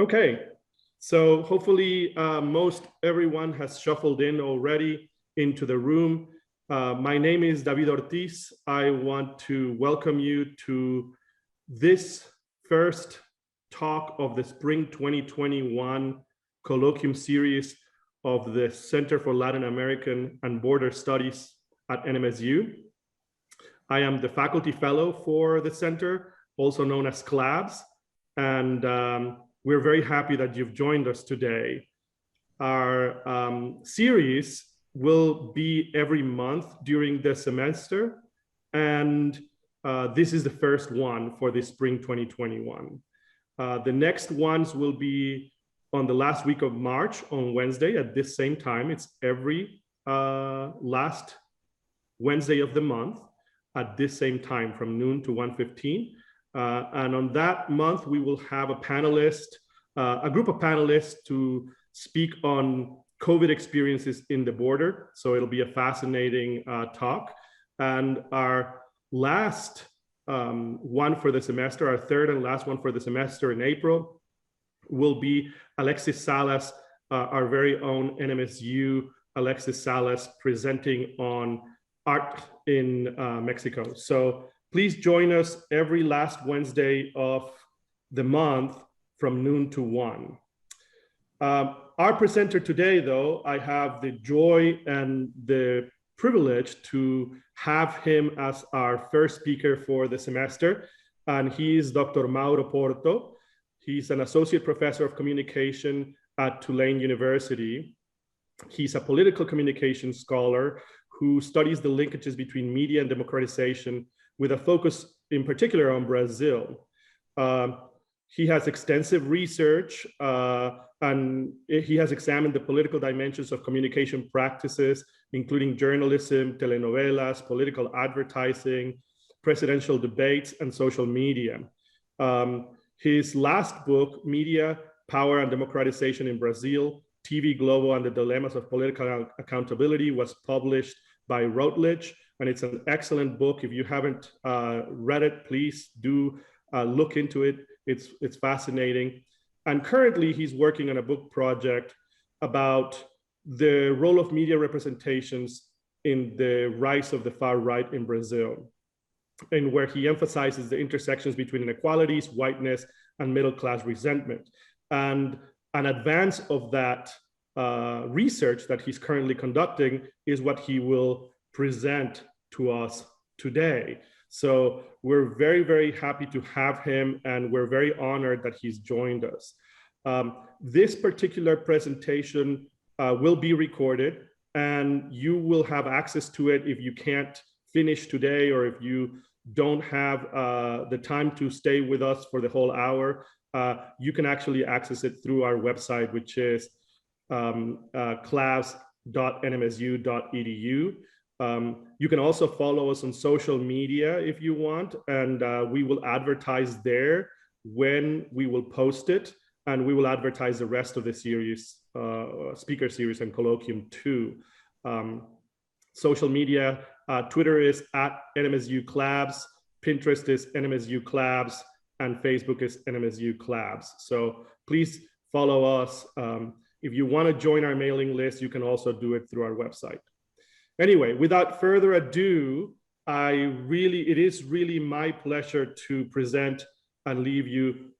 Okay, so hopefully most everyone has shuffled in already into the room. My name is David Ortiz. I want to welcome you to this first talk of the Spring 2021 colloquium series of the Center for Latin American and Border Studies at NMSU. I am the faculty fellow for the center, also known as CLABS, and we're very happy that you've joined us today. Our series will be every month during the semester, and this is the first one for the spring 2021. The next ones will be on the last week of March on Wednesday at this same time. It's every last Wednesday of the month at this same time from noon to 1:15. And on that month, we will have a panelist, a group of panelists to speak on COVID experiences in the border. So it'll be a fascinating talk. And our last one for the semester, our third and last one for the semester in April, will be Alexis Salas, our very own NMSU Alexis Salas, presenting on art in Mexico. So please join us every last Wednesday of the month from noon to 1. Our presenter today, though, I have the joy and the privilege to have him as our first speaker for the semester, and he is Dr. Mauro Porto. He's an associate professor of communication at Tulane University. He's a political communication scholar who studies the linkages between media and democratization, with a focus in particular on Brazil. He has extensive research and he has examined the political dimensions of communication practices, including journalism, telenovelas, political advertising, presidential debates, and social media. His last book, Media, Power and Democratization in Brazil, TV Globo and the Dilemmas of Political Accountability, was published by Routledge, and it's an excellent book. If you haven't read it, please do look into it. It's fascinating. And currently he's working on a book project about the role of media representations in the rise of the far right in Brazil, and where he emphasizes the intersections between inequalities, whiteness, and middle-class resentment. And an advance of that research that he's currently conducting is what he will present to us today. So we're very, very happy to have him, and we're very honored that he's joined us. This particular presentation will be recorded, and you will have access to it if you can't finish today, or if you don't have the time to stay with us for the whole hour. You can actually access it through our website, which is class.nmsu.edu. You can also follow us on social media if you want, and we will advertise there when we will post it, and we will advertise the rest of the series, speaker series and colloquium too. Social media, Twitter is at NMSU Clabs, Pinterest is NMSU Clabs, and Facebook is NMSU Clabs. So please follow us. If you want to join our mailing list, you can also do it through our website. Anyway, without further ado, it is really my pleasure to present and leave you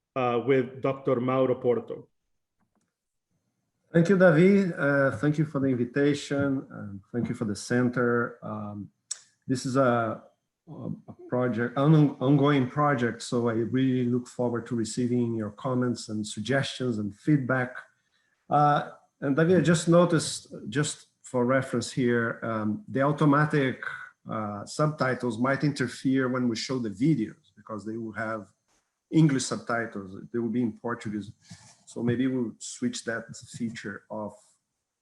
with Dr. Mauro Porto. Thank you, David. Thank you for the invitation. Thank you for the center. This is a project, an ongoing project, so I really look forward to receiving your comments and suggestions and feedback. And David, I just noticed, just for reference here, the automatic subtitles might interfere when we show the videos, because they will have English subtitles. They will be in Portuguese. So maybe we'll switch that feature off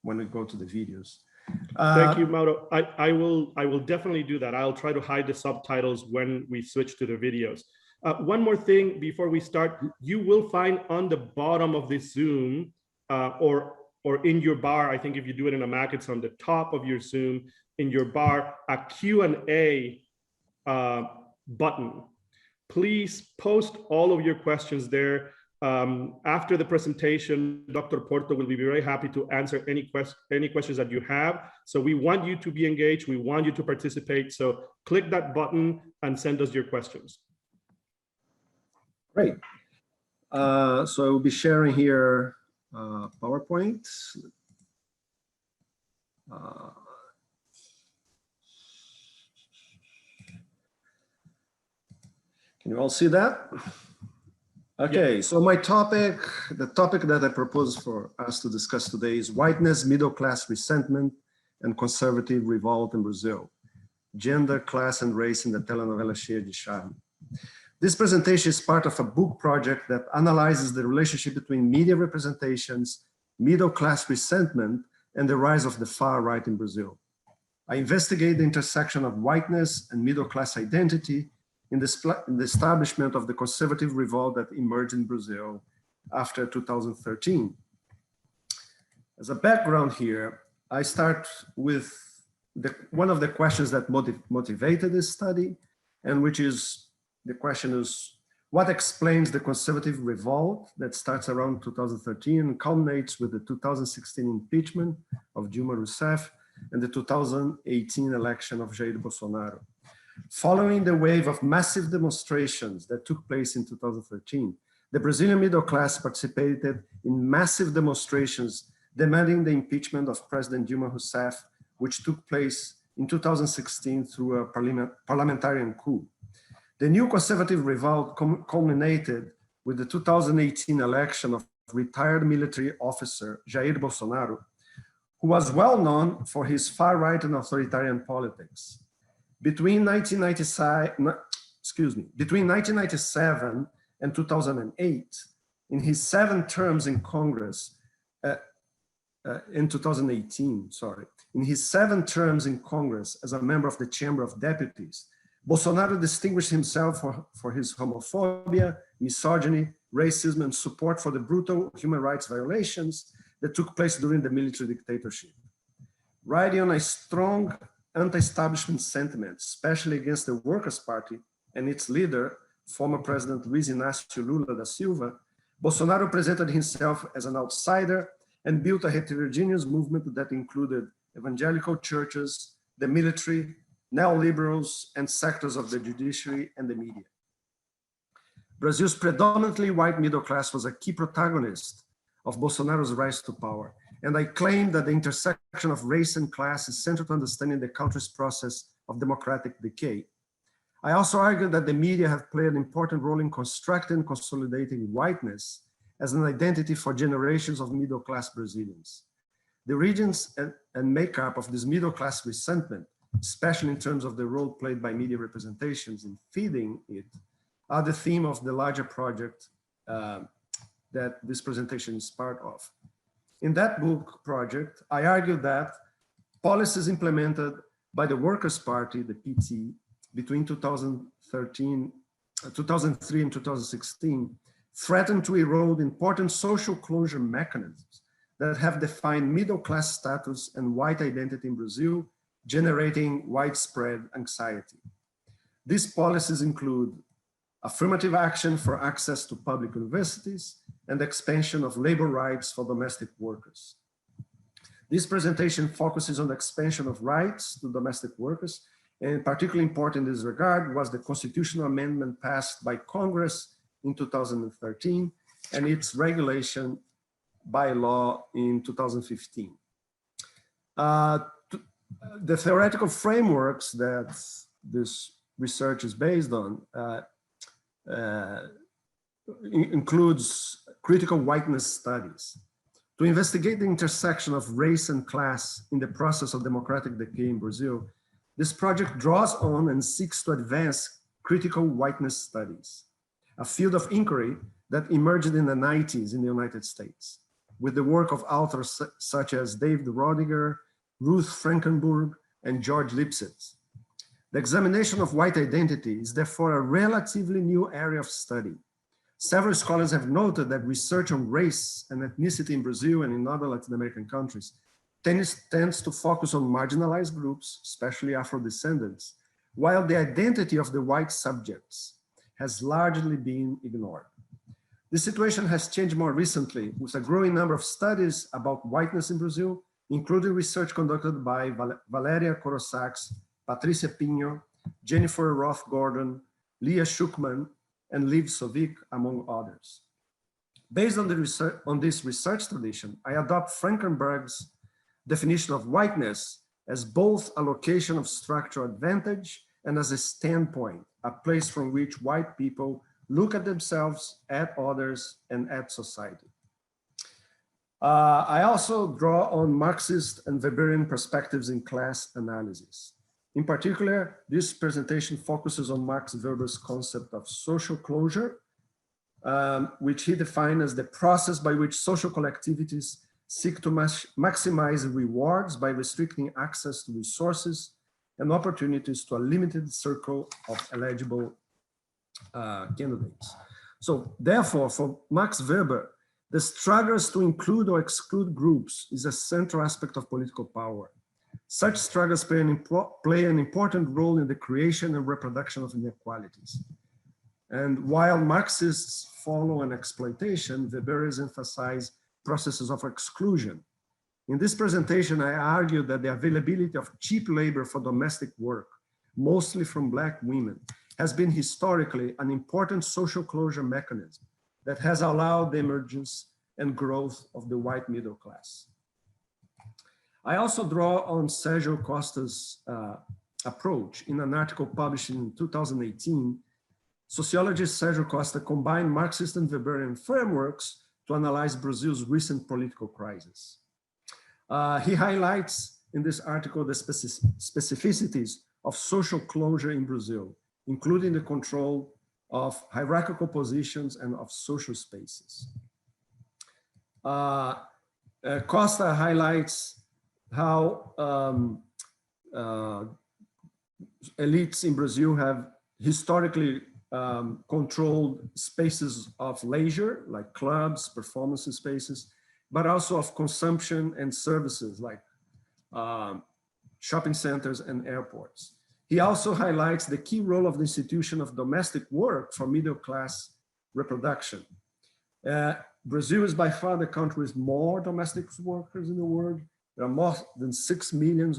when we go to the videos. Thank you, Mauro. I will definitely do that. I'll try to hide the subtitles when we switch to the videos. One more thing before we start, you will find on the bottom of this Zoom or in your bar, I think if you do it in a Mac, it's on the top of your Zoom, in your bar, a Q&A button. Please post all of your questions there. After the presentation, Dr. Porto will be very happy to answer any questions that you have. So we want you to be engaged. We want you to participate. So click that button and send us your questions. Great. So I will be sharing here PowerPoint. Can you all see that? Okay, yeah. So my topic, the topic that I propose for us to discuss today is whiteness, middle class resentment, and conservative revolt in Brazil. Gender, class, and race in the telenovela Chieias de Charme. This presentation is part of a book project that analyzes the relationship between media representations, middle class resentment, and the rise of the far right in Brazil. I investigate the intersection of whiteness and middle class identity in the establishment of the conservative revolt that emerged in Brazil after 2013. As a background here, I start with one of the questions that motivated this study, and which is, the question is, what explains the conservative revolt that starts around 2013 and culminates with the 2016 impeachment of Dilma Rousseff and the 2018 election of Jair Bolsonaro? Following the wave of massive demonstrations that took place in 2013, the Brazilian middle class participated in massive demonstrations demanding the impeachment of President Dilma Rousseff, which took place in 2016 through a parliamentarian coup. The new conservative revolt culminated with the 2018 election of retired military officer Jair Bolsonaro, who was well known for his far-right and authoritarian politics. Between 1997 and 2008, in his 7 terms in Congress, in 2018, in his 7 terms in Congress as a member of the Chamber of Deputies, Bolsonaro distinguished himself for his homophobia, misogyny, racism, and support for the brutal human rights violations that took place during the military dictatorship. Riding on a strong anti-establishment sentiment, especially against the Workers' Party and its leader, former President Luiz Inácio Lula da Silva, Bolsonaro presented himself as an outsider and built a heterogeneous movement that included evangelical churches, the military, neoliberals, and sectors of the judiciary and the media. Brazil's predominantly white middle class was a key protagonist of Bolsonaro's rise to power. And I claim that the intersection of race and class is central to understanding the country's process of democratic decay. I also argue that the media have played an important role in constructing and consolidating whiteness as an identity for generations of middle-class Brazilians. The origins and makeup of this middle-class resentment, especially in terms of the role played by media representations in feeding it, are the theme of the larger project that this presentation is part of. In that book project, I argue that policies implemented by the Workers' Party, the PT, between 2003 and 2016 threatened to erode important social closure mechanisms that have defined middle-class status and white identity in Brazil, generating widespread anxiety. These policies include affirmative action for access to public universities and expansion of labor rights for domestic workers. This presentation focuses on the expansion of rights to domestic workers, and particularly important in this regard was the constitutional amendment passed by Congress in 2013 and its regulation by law in 2015. The theoretical frameworks that this research is based on includes critical whiteness studies. To investigate the intersection of race and class in the process of democratic decay in Brazil, this project draws on and seeks to advance critical whiteness studies, a field of inquiry that emerged in the 90s in the United States, with the work of authors such as David Rodiger, Ruth Frankenburg, and George Lipset. The examination of white identity is therefore a relatively new area of study. Several scholars have noted that research on race and ethnicity in Brazil and in other Latin American countries tends to focus on marginalized groups, especially Afro-descendants, while the identity of the white subjects has largely been ignored. This situation has changed more recently with a growing number of studies about whiteness in Brazil, including research conducted by Valeria Corosaks, Patricia Pinho, Jennifer Roth-Gordon, Leah Schuchman, and Liv Sovic, among others. Based on this research tradition, I adopt Frankenberg's definition of whiteness as both a location of structural advantage and as a standpoint, a place from which white people look at themselves, at others, and at society. I also draw on Marxist and Weberian perspectives in class analysis. In particular, this presentation focuses on Max Weber's concept of social closure, which he defined as the process by which social collectivities seek to maximize rewards by restricting access to resources and opportunities to a limited circle of eligible candidates. So therefore, for Max Weber, the struggles to include or exclude groups is a central aspect of political power. Such struggles play an important role in the creation and reproduction of inequalities. And while Marxists follow an exploitation, Weberians emphasize processes of exclusion. In this presentation, I argue that the availability of cheap labor for domestic work, mostly from Black women, has been historically an important social closure mechanism that has allowed the emergence and growth of the white middle class. I also draw on Sergio Costa's approach. In an article published in 2018, sociologist Sergio Costa combined Marxist and Weberian frameworks to analyze Brazil's recent political crisis. He highlights in this article the specificities of social closure in Brazil, including the control of hierarchical positions and of social spaces. Costa highlights how elites in Brazil have historically controlled spaces of leisure, like clubs, performance spaces, but also of consumption and services like shopping centers and airports. He also highlights the key role of the institution of domestic work for middle class reproduction. Brazil is by far the country with more domestic workers in the world. There are more than 6 million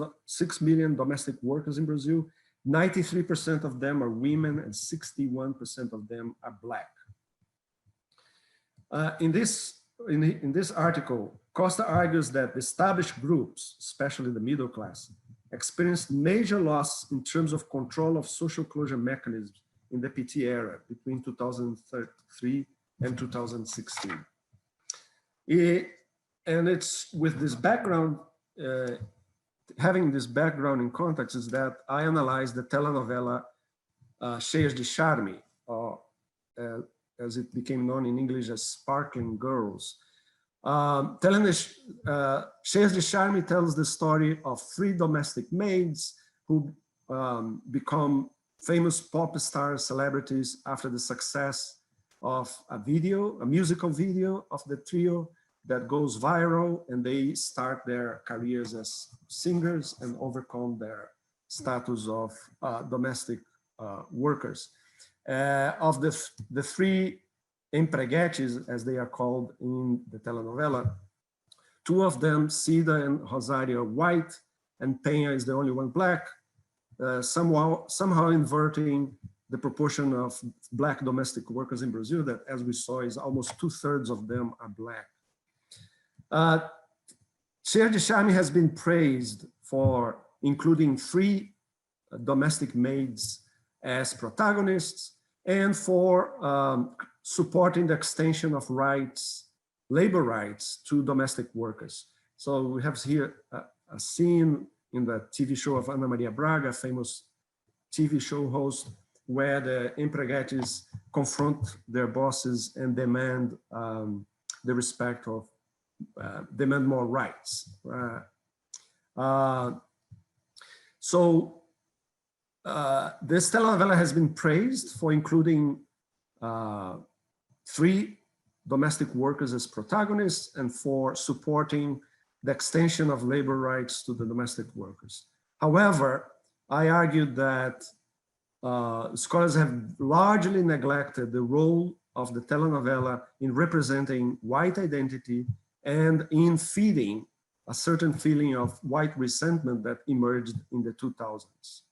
domestic workers in Brazil. 93% of them are women and 61% of them are Black. In this article, Costa argues that established groups, especially the middle class, experienced major loss in terms of control of social closure mechanisms in the PT era between 2003 and 2016. And it's with this background, having this background in context, is that I analyzed the telenovela Cheias de Charme, or as it became known in English as Sparkling Girls. Cheias de Charme tells the story of 3 domestic maids who become famous pop star celebrities after the success of a musical video of the trio that goes viral, and they start their careers as singers and overcome their status of domestic workers. Of the 3 Impregations, as they are called in the telenovela, 2 of them, Cida and Rosario, are white, and Peña is the only one Black, somehow inverting the proportion of Black domestic workers in Brazil that, as we saw, is almost 2/3 of them are Black. Cheias de Charme has been praised for including 3 domestic maids as protagonists and for supporting the extension of rights, labor rights, to domestic workers. So we have here a scene in the TV show of Ana Maria Braga, famous TV show host, where the empregates confront their bosses and demand the respect of, demand more rights. This telenovela has been praised for including 3 domestic workers as protagonists and for supporting the extension of labor rights to the domestic workers. However, I argued that scholars have largely neglected the role of the telenovela in representing white identity and in feeding a certain feeling of white resentment that emerged in the 2000s.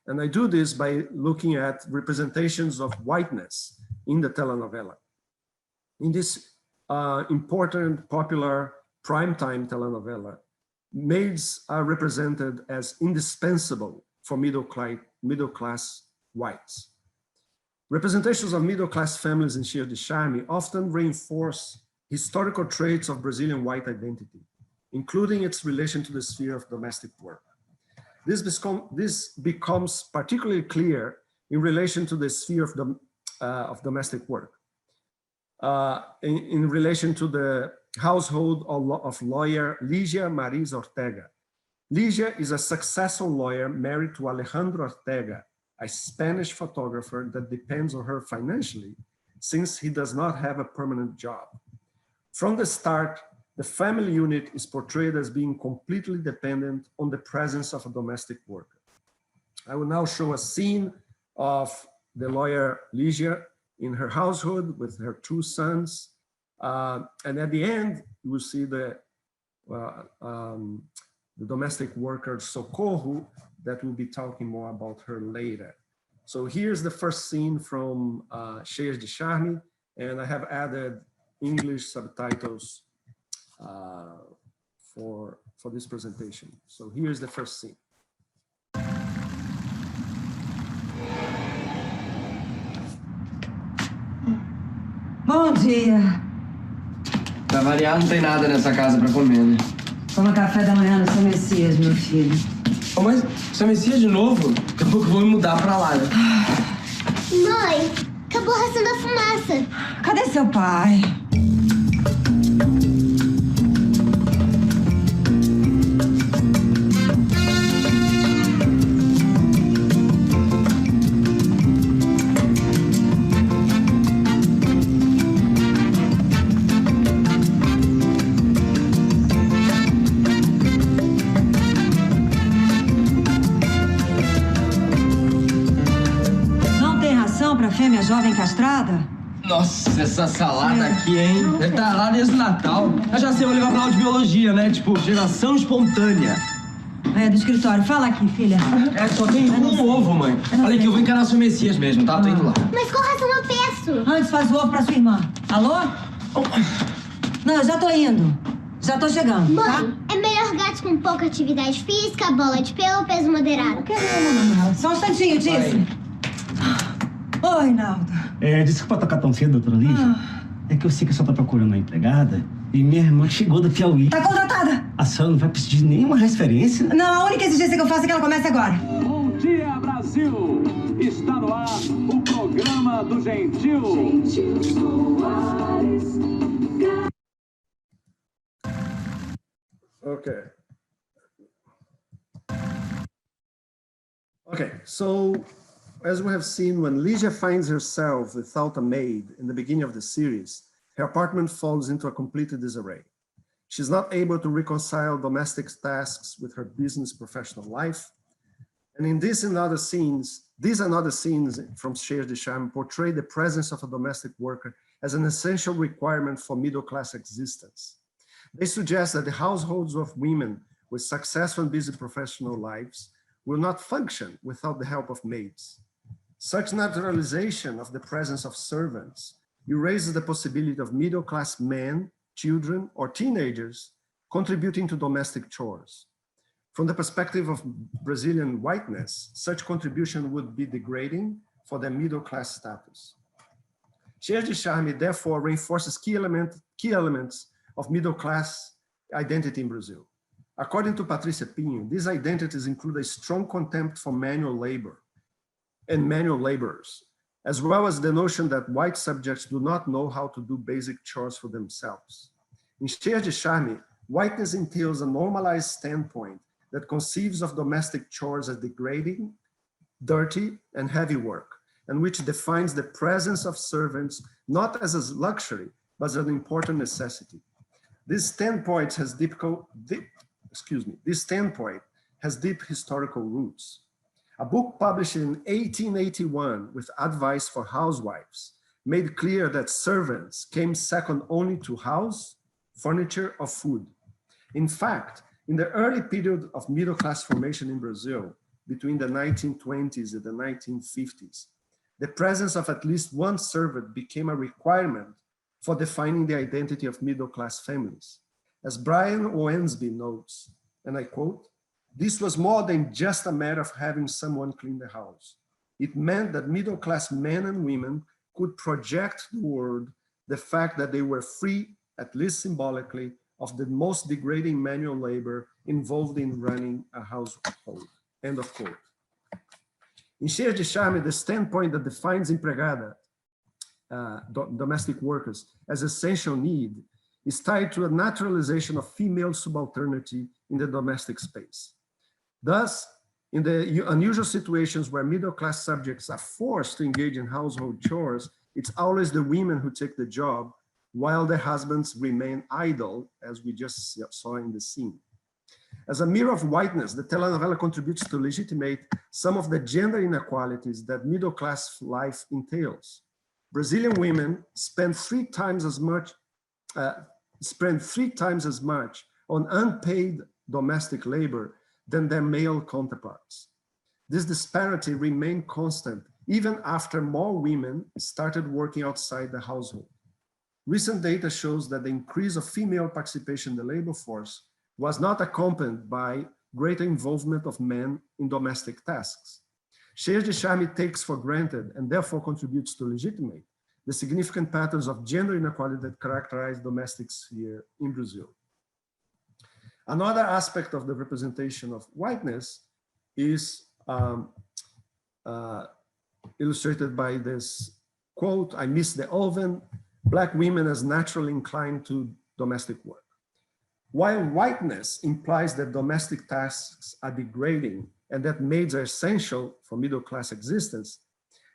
And I do this by looking at representations of whiteness in the telenovela. In this important, popular primetime telenovela, maids are represented as indispensable for middle class whites. Representations of middle class families in Cheias de Charme often reinforce historical traits of Brazilian white identity, including its relation to the sphere of domestic work. This becomes particularly clear in relation to the sphere of domestic work, in relation to the household of lawyer Ligia Mariz Ortega. Ligia is a successful lawyer married to Alejandro Ortega, a Spanish photographer that depends on her financially since he does not have a permanent job. From the start, the family unit is portrayed as being completely dependent on the presence of a domestic worker. I will now show a scene of the lawyer Ligia in her household with her two sons. And at the end, you will see the domestic worker Socorro that will be talking more about her later. So here's the first scene from Cheias de Charme, and I have added English subtitles for this presentation. So here's the first scene. Bom dia. Pra variar, não tem nada nessa casa pra comer, né? Toma café da manhã no seu Messias, meu filho. Oh, mas seu Messias de novo? Daqui a pouco eu vou me mudar pra lá, né? Mãe, acabou a ração da fumaça. Cadê seu pai? Fêmea jovem castrada? Nossa, essa salada aqui, hein? Deve estar lá desde o Natal. Eu já sei, vou levar pra aula de biologia, né? Tipo, geração espontânea. É, do escritório. Fala aqui, filha. É, só tem um ovo, mãe. Olha aqui, eu vou encarar seu Messias mesmo, tá? Tô indo lá. Mas qual ração eu peço? Antes faz o ovo pra sua irmã. Alô? Não, eu já tô indo. Já tô chegando, Mãe, tá? é melhor gato com pouca atividade física, bola de pelo, peso moderado. Não. Só um instantinho, disse. Oi, Naldo. Desculpa tocar tão cedo, doutora Lígia. É que eu sei que a senhora tá procurando uma empregada e minha irmã chegou do Piauí. Tá contratada. A senhora não vai precisar de nenhuma referência? Não, a única exigência que eu faço é que ela comece agora. Bom dia, Brasil! Está no ar o programa do Gentil. Okay, so as we have seen, when Ligia finds herself without a maid in the beginning of the series, her apartment falls into a complete disarray. She's not able to reconcile domestic tasks with her business professional life. And in these and other scenes from Cheias de Charme portray the presence of a domestic worker as an essential requirement for middle-class existence. They suggest that the households of women with successful and busy professional lives will not function without the help of maids. Such naturalization of the presence of servants erases the possibility of middle-class men, children, or teenagers contributing to domestic chores. From the perspective of Brazilian whiteness, such contribution would be degrading for their middle-class status. Cheias de Charme therefore reinforces key elements of middle-class identity in Brazil. According to Patricia Pinho, these identities include a strong contempt for manual labor and manual laborers, as well as the notion that white subjects do not know how to do basic chores for themselves. In Cheias de Charme, whiteness entails a normalized standpoint that conceives of domestic chores as degrading, dirty, and heavy work, and which defines the presence of servants not as a luxury, but as an important necessity. This standpoint has deep historical roots. A book published in 1881 with advice for housewives made clear that servants came second only to house, furniture, or food. In fact, in the early period of middle class formation in Brazil, between the 1920s and the 1950s, the presence of at least one servant became a requirement for defining the identity of middle class families. As Brian Owensby notes, and I quote, "This was more than just a matter of having someone clean the house. It meant that middle class men and women could project to the world the fact that they were free, at least symbolically, of the most degrading manual labor involved in running a household." End of quote. In Chieias de Charme, the standpoint that defines empregada, domestic workers, as essential need is tied to a naturalization of female subalternity in the domestic space. Thus, in the unusual situations where middle-class subjects are forced to engage in household chores, it's always the women who take the job while their husbands remain idle, as we just saw in the scene. As a mirror of whiteness, the telenovela contributes to legitimate some of the gender inequalities that middle-class life entails. Brazilian women spend three times as much on unpaid domestic labor than their male counterparts. This disparity remained constant even after more women started working outside the household. Recent data shows that the increase of female participation in the labor force was not accompanied by greater involvement of men in domestic tasks. Chieias de Charme takes for granted and therefore contributes to legitimate the significant patterns of gender inequality that characterize domestic sphere in Brazil. Another aspect of the representation of whiteness is illustrated by this quote, "I miss the oven, Black women as naturally inclined to domestic work." While whiteness implies that domestic tasks are degrading and that maids are essential for middle-class existence,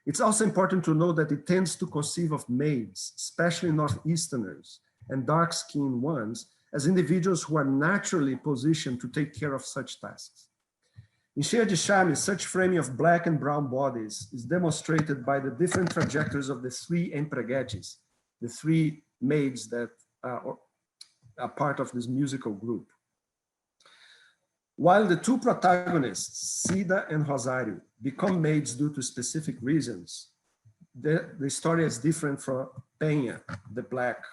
it's also important to know that it tends to conceive of maids, especially Northeasterners and dark-skinned ones, as individuals who are naturally positioned to take care of such tasks. In Chieias de Charme, such framing of Black and brown bodies is demonstrated by the different trajectories of the three Impregations, the three maids that are part of this musical group. While the two protagonists, Cida and Rosario, become maids due to specific reasons, the story is different from Peña, the Black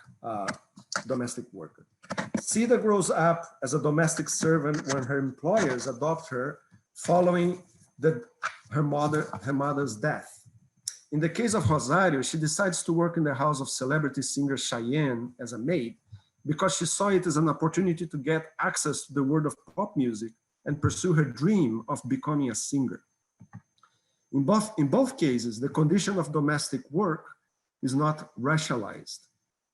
domestic worker. Cida grows up as a domestic servant when her employers adopt her following her mother's death. In the case of Rosario, she decides to work in the house of celebrity singer Cheyenne as a maid because she saw it as an opportunity to get access to the world of pop music and pursue her dream of becoming a singer. In both cases, the condition of domestic work is not racialized.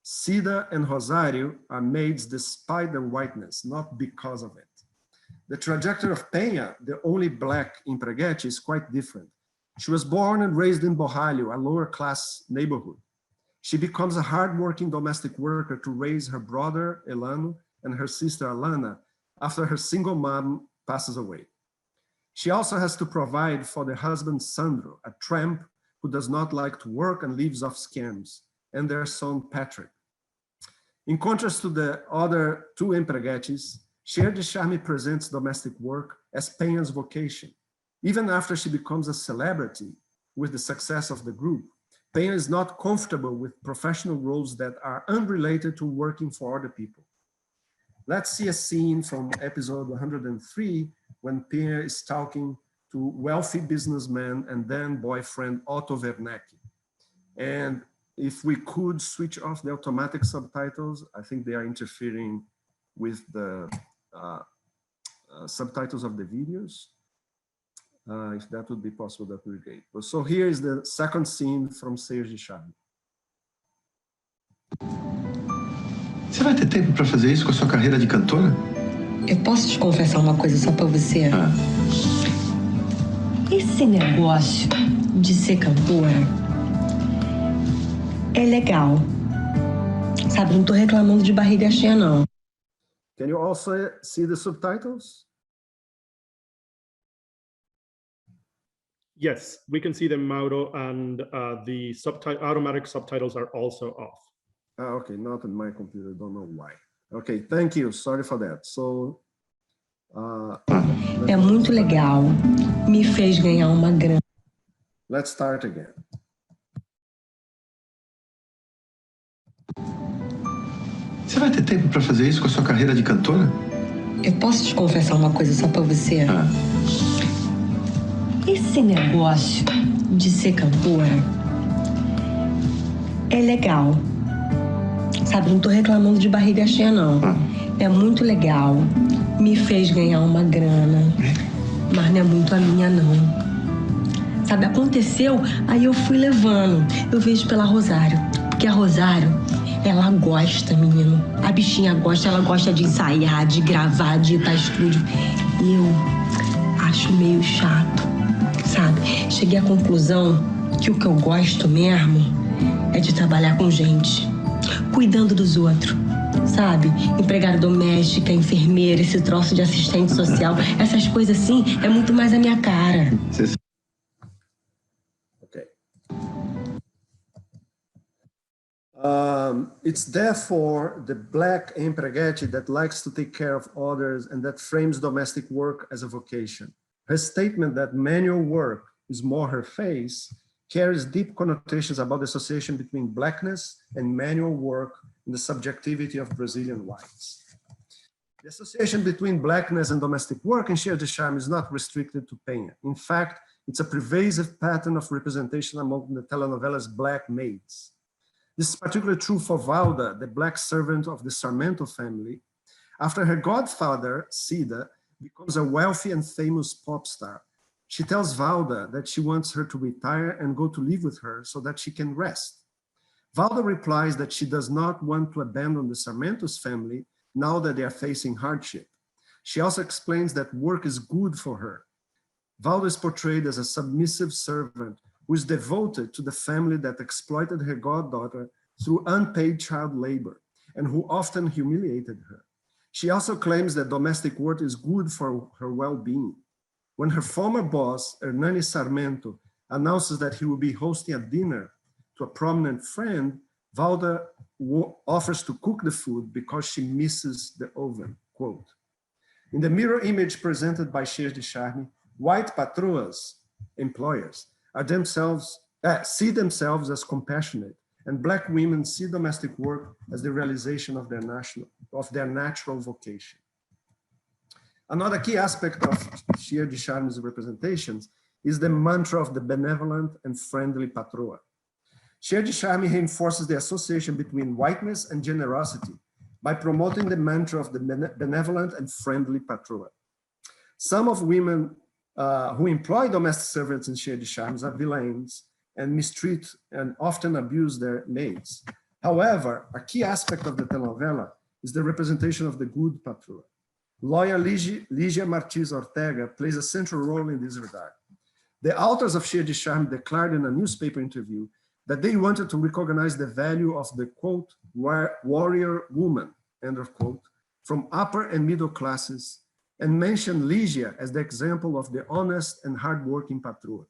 Cida and Rosario are maids despite their whiteness, not because of it. The trajectory of Peña, the only Black Impreguete, is quite different. She was born and raised in Borralho, a lower class neighborhood. She becomes a hardworking domestic worker to raise her brother, Elano, and her sister, Alana, after her single mom passes away. She also has to provide for the husband, Sandro, a tramp who does not like to work and lives off scams, and their son, Patrick. In contrast to the other two Impreguetes, Chieias de Charme presents domestic work as Peña's vocation. Even after she becomes a celebrity with the success of the group, Peña is not comfortable with professional roles that are unrelated to working for other people. Let's see a scene from episode 103 when Peña is talking to wealthy businessman and then boyfriend Otto Werneck. And if we could switch off the automatic subtitles, I think they are interfering with the subtitles of the videos. If that would be possible, that would be great. So here is the second scene from Chieias de Charme. Você vai ter tempo para fazer isso com a sua carreira de cantora? Eu posso te confessar uma coisa só pra você? Esse negócio de ser cantora é legal. Sabe, não tô reclamando de barriga cheia, não. Can you also see the subtitles? Yes, we can see them, Mauro, and the automatic subtitles are also off. Okay, not on my computer, don't know why. Okay, thank you, sorry for that. So, É muito legal, me fez ganhar uma grana. let's start again. Você vai ter tempo para fazer isso com a sua carreira de cantora? Eu posso te confessar uma coisa só pra você? Esse negócio de ser cantora é legal. Sabe, não tô reclamando de barriga cheia, não. É muito legal. Me fez ganhar uma grana. Mas não é muito a minha, não. Sabe, aconteceu, aí eu fui levando. Eu vejo pela Rosário. Porque a Rosário, ela gosta, menino. A bichinha gosta, ela gosta de ensaiar, de gravar, de ir pra estúdio. Eu acho meio chato, sabe? Cheguei à conclusão que o que eu gosto mesmo é de trabalhar com gente, cuidando dos outros, sabe? Empregada doméstica, enfermeira, esse troço de assistente social, essas coisas assim, é muito mais a minha cara. Okay. It's therefore the black empregate that likes to take care of others and that frames domestic work as a vocation. Her statement that manual work is more her face carries deep connotations about the association between blackness and manual work and the subjectivity of Brazilian whites. The association between blackness and domestic work in Chieias de Charme is not restricted to Penha. In fact, it's a pervasive pattern of representation among the telenovelas black maids. This is particularly true for Valda, the black servant of the Sarmento family, after her godfather, Cida, becomes a wealthy and famous pop star. She tells Valda that she wants her to retire and go to live with her so that she can rest. Valda replies that she does not want to abandon the Sarmento's family now that they are facing hardship. She also explains that work is good for her. Valda is portrayed as a submissive servant who is devoted to the family that exploited her goddaughter through unpaid child labor and who often humiliated her. She also claims that domestic work is good for her well-being. When her former boss, Hernani Sarmento, announces that he will be hosting a dinner to a prominent friend, Valda offers to cook the food because she misses the oven, quote. In the mirror image presented by Cheias de Charme, white patroas, employers, see themselves as compassionate, and black women see domestic work as the realization of their natural vocation. Another key aspect of Cheias de Charme's representations is the mantra of the benevolent and friendly patroa. Cheias de Charme reinforces the association between whiteness and generosity by promoting the mantra of the benevolent and friendly patroa. Some of women who employ domestic servants in Cheias de Charme are villains and mistreat and often abuse their maids. However, a key aspect of the telenovela is the representation of the good patroa. Lawyer Ligia Martins Ortega plays a central role in this regard. The authors of Cheias de Charme declared in a newspaper interview that they wanted to recognize the value of the, quote, warrior woman, end of quote, from upper and middle classes, and mentioned Ligia as the example of the honest and hardworking patroa.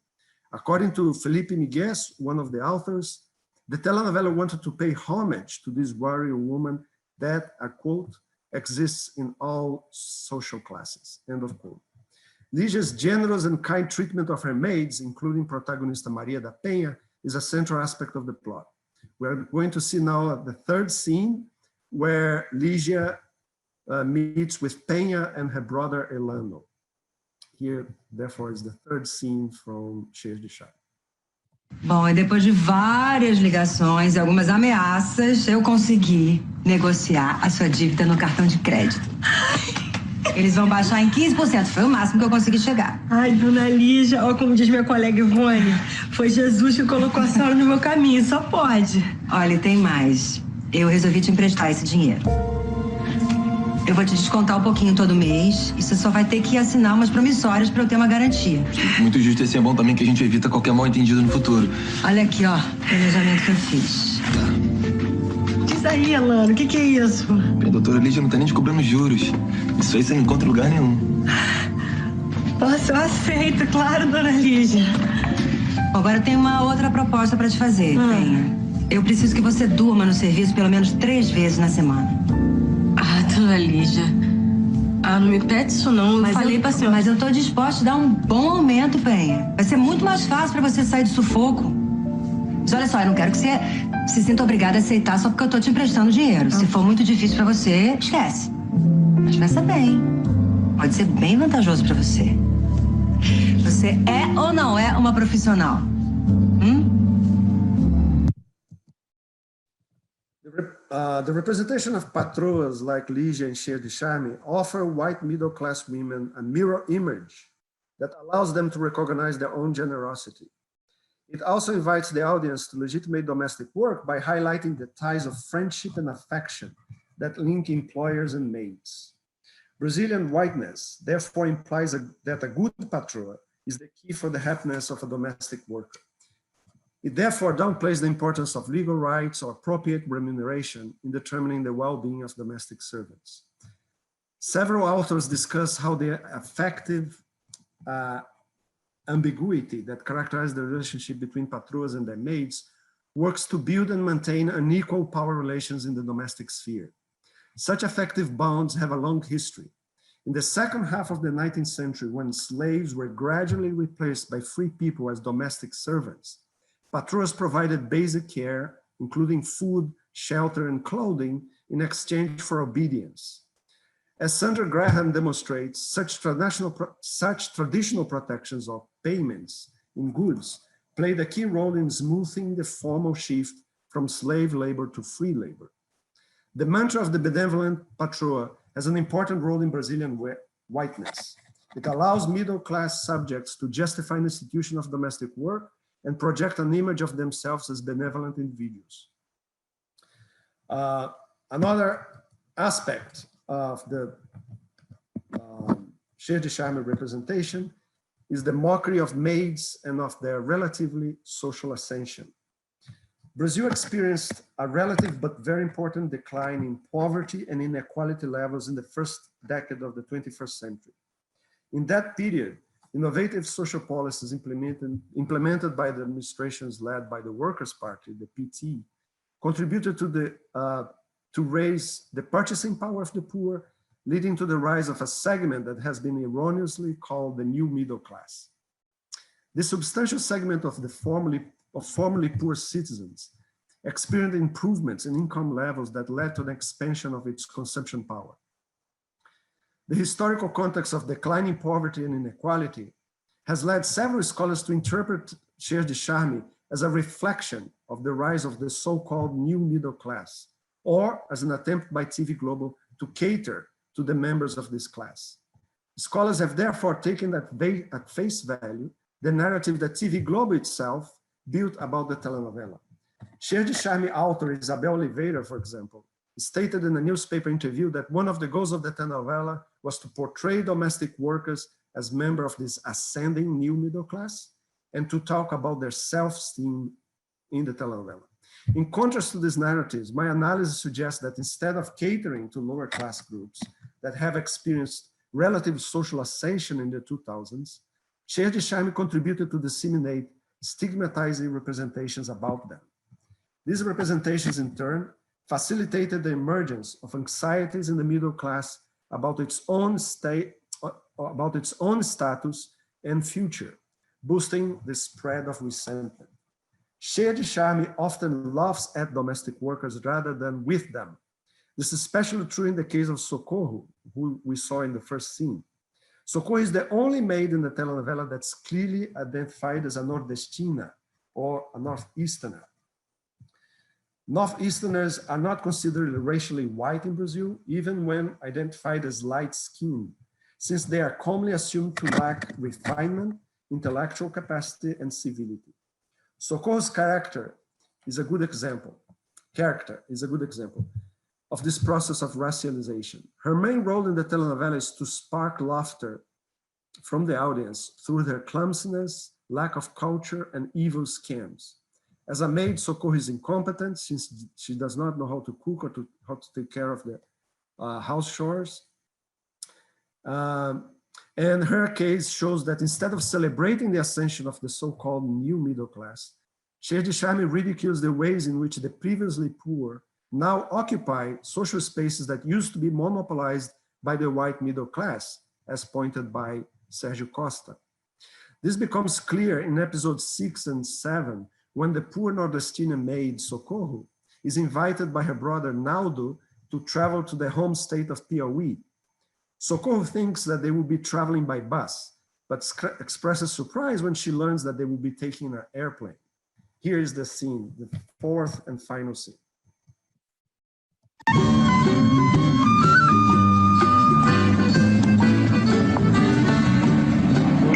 According to Felipe Miguel, one of the authors, the telenovela wanted to pay homage to this warrior woman that, I quote, exists in all social classes, end of quote. Ligia's generous and kind treatment of her maids, including protagonista Maria da Penha, is a central aspect of the plot. We're going to see now the third scene where Ligia meets with Penha and her brother Elano. Here, therefore, is the third scene from Cheias de Charme. Bom, e depois de várias ligações e algumas ameaças, eu consegui negociar a sua dívida no cartão de crédito. Eles vão baixar em 15%, foi o máximo que eu consegui chegar. Ai, dona Lígia, ó, como diz minha colega Ivone, foi Jesus que colocou a senhora no meu caminho, só pode. Olha, tem mais. Eu resolvi te emprestar esse dinheiro. Eu vou te descontar um pouquinho todo mês e você só vai ter que assinar umas promissórias para eu ter uma garantia. Muito justo, assim é bom também que a gente evita qualquer mal entendido no futuro. Olha aqui, ó, o planejamento que eu fiz. Diz aí, Elano, o que é isso? Minha doutora Lígia não tá nem te cobrando juros. Isso aí você não encontra em lugar nenhum. Nossa, eu aceito, claro, dona Lígia. Agora eu tenho uma outra proposta para te fazer, Penha. Eu preciso que você durma no serviço pelo menos 3 vezes na semana. Ah, dona Lígia. Ah, não me pede isso não, eu falei pra senhora. Mas eu tô disposta a dar um bom aumento, Penha. Vai ser muito mais fácil para você sair do sufoco. Mas olha só, eu não quero que você se sinta obrigada a aceitar só porque eu tô te emprestando dinheiro. Se for muito difícil para você, esquece. Mas pensa bem. Pode ser bem vantajoso para você. Você é ou não é uma profissional? The representation of patroas like Lígia and Chieias de Charme offer white middle-class women a mirror image that allows them to recognize their own generosity. It also invites the audience to legitimate domestic work by highlighting the ties of friendship and affection that link employers and maids. Brazilian whiteness therefore implies that a good patroa is the key for the happiness of a domestic worker. It therefore downplays the importance of legal rights or appropriate remuneration in determining the well-being of domestic servants. Several authors discuss how the affective ambiguity that characterizes the relationship between patroas and their maids works to build and maintain unequal power relations in the domestic sphere. Such affective bonds have a long history. In the second half of the 19th century, when slaves were gradually replaced by free people as domestic servants, patroas provided basic care, including food, shelter, and clothing, in exchange for obedience. As Sandra Graham demonstrates, such traditional protections of payments in goods played a key role in smoothing the formal shift from slave labor to free labor. The mantra of the benevolent patroa has an important role in Brazilian whiteness. It allows middle-class subjects to justify an institution of domestic work and project an image of themselves as benevolent individuals. Another aspect of the Chieias de Charme representation is the mockery of maids and of their relatively social ascension. Brazil experienced a relative but very important decline in poverty and inequality levels in the first decade of the 21st century. In that period, innovative social policies implemented by the administrations led by the Workers' Party, the PT, contributed to raise the purchasing power of the poor, leading to the rise of a segment that has been erroneously called the new middle class. This substantial segment of the formerly poor citizens experienced improvements in income levels that led to an expansion of its consumption power. The historical context of declining poverty and inequality has led several scholars to interpret Chieias de Charme as a reflection of the rise of the so-called new middle class, or as an attempt by TV Globo to cater to the members of this class. Scholars have therefore taken at face value the narrative that TV Globo itself built about the telenovela. Chieias de Charme author Isabel Oliveira, for example, stated in a newspaper interview that one of the goals of the telenovela was to portray domestic workers as members of this ascending new middle class and to talk about their self-esteem in the telenovela. In contrast to these narratives, my analysis suggests that instead of catering to lower class groups that have experienced relative social ascension in the 2000s, Chieias de Charme contributed to disseminate stigmatizing representations about them. These representations, in turn, facilitated the emergence of anxieties in the middle class about its own status and future, boosting the spread of resentment. Chieias de Charme often laughs at domestic workers rather than with them. This is especially true in the case of Socorro, who we saw in the first scene. Socorro is the only maid in the telenovela that's clearly identified as a nordestina or a northeasterner. Northeasterners are not considered racially white in Brazil, even when identified as light-skinned, since they are commonly assumed to lack refinement, intellectual capacity, and civility. Socorro's character is a good example of this process of racialization. Her main role in the telenovela is to spark laughter from the audience through their clumsiness, lack of culture, and evil scams. As a maid, Socorro is incompetent since she does not know how to cook or how to take care of the house chores. And And her case shows that instead of celebrating the ascension of the so-called new middle class, Cheias de Charme ridicules the ways in which the previously poor now occupy social spaces that used to be monopolized by the white middle class, as pointed by Sergio Costa. This becomes clear in episodes 6 and 7, when the poor nordestinian maid Socorro is invited by her brother Naldo to travel to the home state of Piauí. Socorro thinks that they will be traveling by bus, but expresses surprise when she learns that they will be taking an airplane. Here is the scene, the fourth and final scene.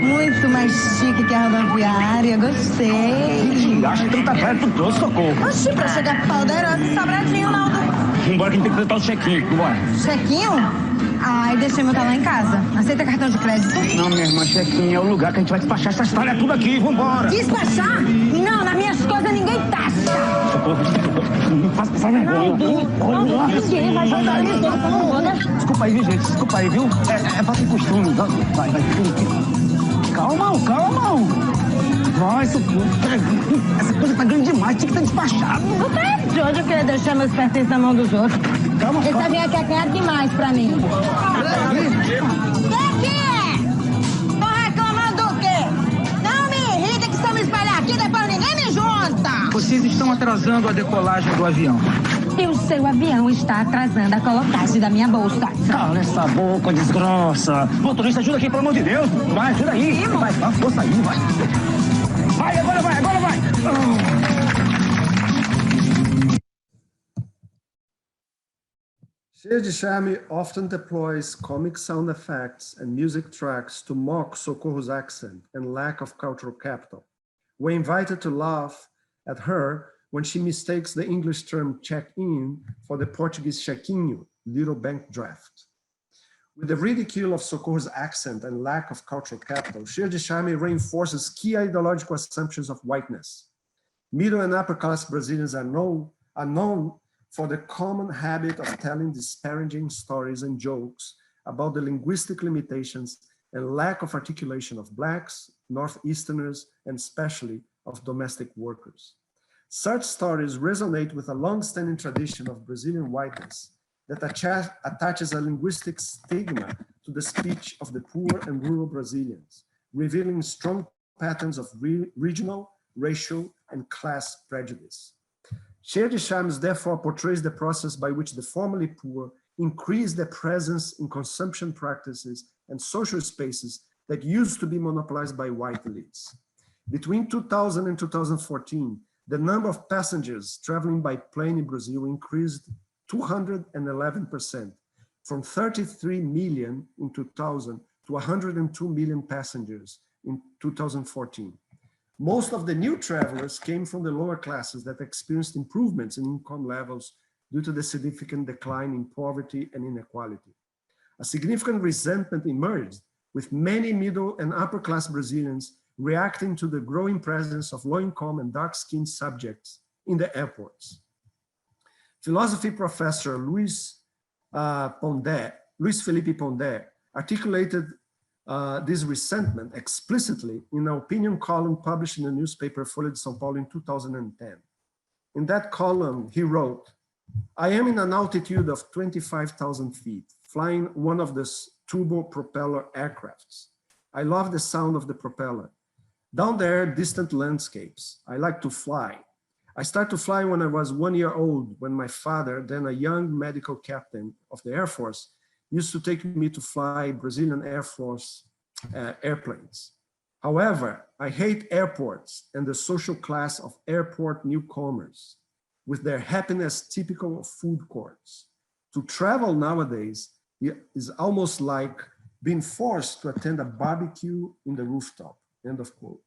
Muito mais chique que a rodoviária, gostei. Acho que tanta praia tu trouxe, Socorro. Oxi, pra chegar poderosa e Sobradinho, Naldo. Vambora que a gente tem que apresentar o chequinho, vambora. Chequinho? Ai, deixei meu talão em casa. Aceita cartão de crédito? Não, minha irmã, chequinho é o lugar que a gente vai despachar essa história tudo aqui, vambora. Despachar? Não, nas minhas coisas ninguém taxa. Socorro, não faça passar vergonha. Ninguém vai jogar eles dois, não roda. Desculpa aí, gente, desculpa aí, viu? É falta de costume. Vai. Calma. Vai, Socorro. Essa coisa tá grande demais, tinha que ser despachado. Tu tá de onde eu queria deixar meus pertences na mão dos outros? Calma. Esse avião aqui é caro demais pra mim. Que é? Tô reclamando do quê? Não me irrita que se eu me espalhar aqui, depois ninguém me junta. Vocês estão atrasando a decolagem do avião. E o seu avião está atrasando a colocagem da minha bolsa. Cala essa boca, desgraça. Motorista, ajuda aqui, pelo amor de Deus. Vai, ajuda aí. Vai, força aí, vai. Vai, agora vai. Cheias de Charme often deploys comic sound effects and music tracks to mock Socorro's accent and lack of cultural capital. We're invited to laugh at her when she mistakes the English term check-in for the Portuguese chequinho, little bank draft. With the ridicule of Socorro's accent and lack of cultural capital, Cheias de Charme reinforces key ideological assumptions of whiteness. Middle and upper class Brazilians are known for the common habit of telling disparaging stories and jokes about the linguistic limitations and lack of articulation of Blacks, Northeasterners, and especially of domestic workers. Such stories resonate with a long-standing tradition of Brazilian whiteness that attaches a linguistic stigma to the speech of the poor and rural Brazilians, revealing strong patterns of regional, racial, and class prejudice. Cheias de Charme therefore portrays the process by which the formerly poor increase their presence in consumption practices and social spaces that used to be monopolized by white elites. Between 2000 and 2014, the number of passengers traveling by plane in Brazil increased 211%, from 33 million in 2000 to 102 million passengers in 2014. Most of the new travelers came from the lower classes that experienced improvements in income levels due to the significant decline in poverty and inequality. A significant resentment emerged, with many middle and upper class Brazilians reacting to the growing presence of low-income and dark-skinned subjects in the airports. Philosophy professor Luis Felipe Pondé articulated this resentment explicitly in an opinion column published in the newspaper Folha de São Paulo in 2010. In that column, he wrote, "I am in an altitude of 25,000 feet, flying one of the turbo-propeller aircrafts. I love the sound of the propeller. Down there, distant landscapes. I like to fly. I started to fly when I was 1 year old, when my father, then a young medical captain of the Air Force, used to take me to fly Brazilian Air Force airplanes. However, I hate airports and the social class of airport newcomers with their happiness typical of food courts. To travel nowadays is almost like being forced to attend a barbecue in the rooftop," end of quote.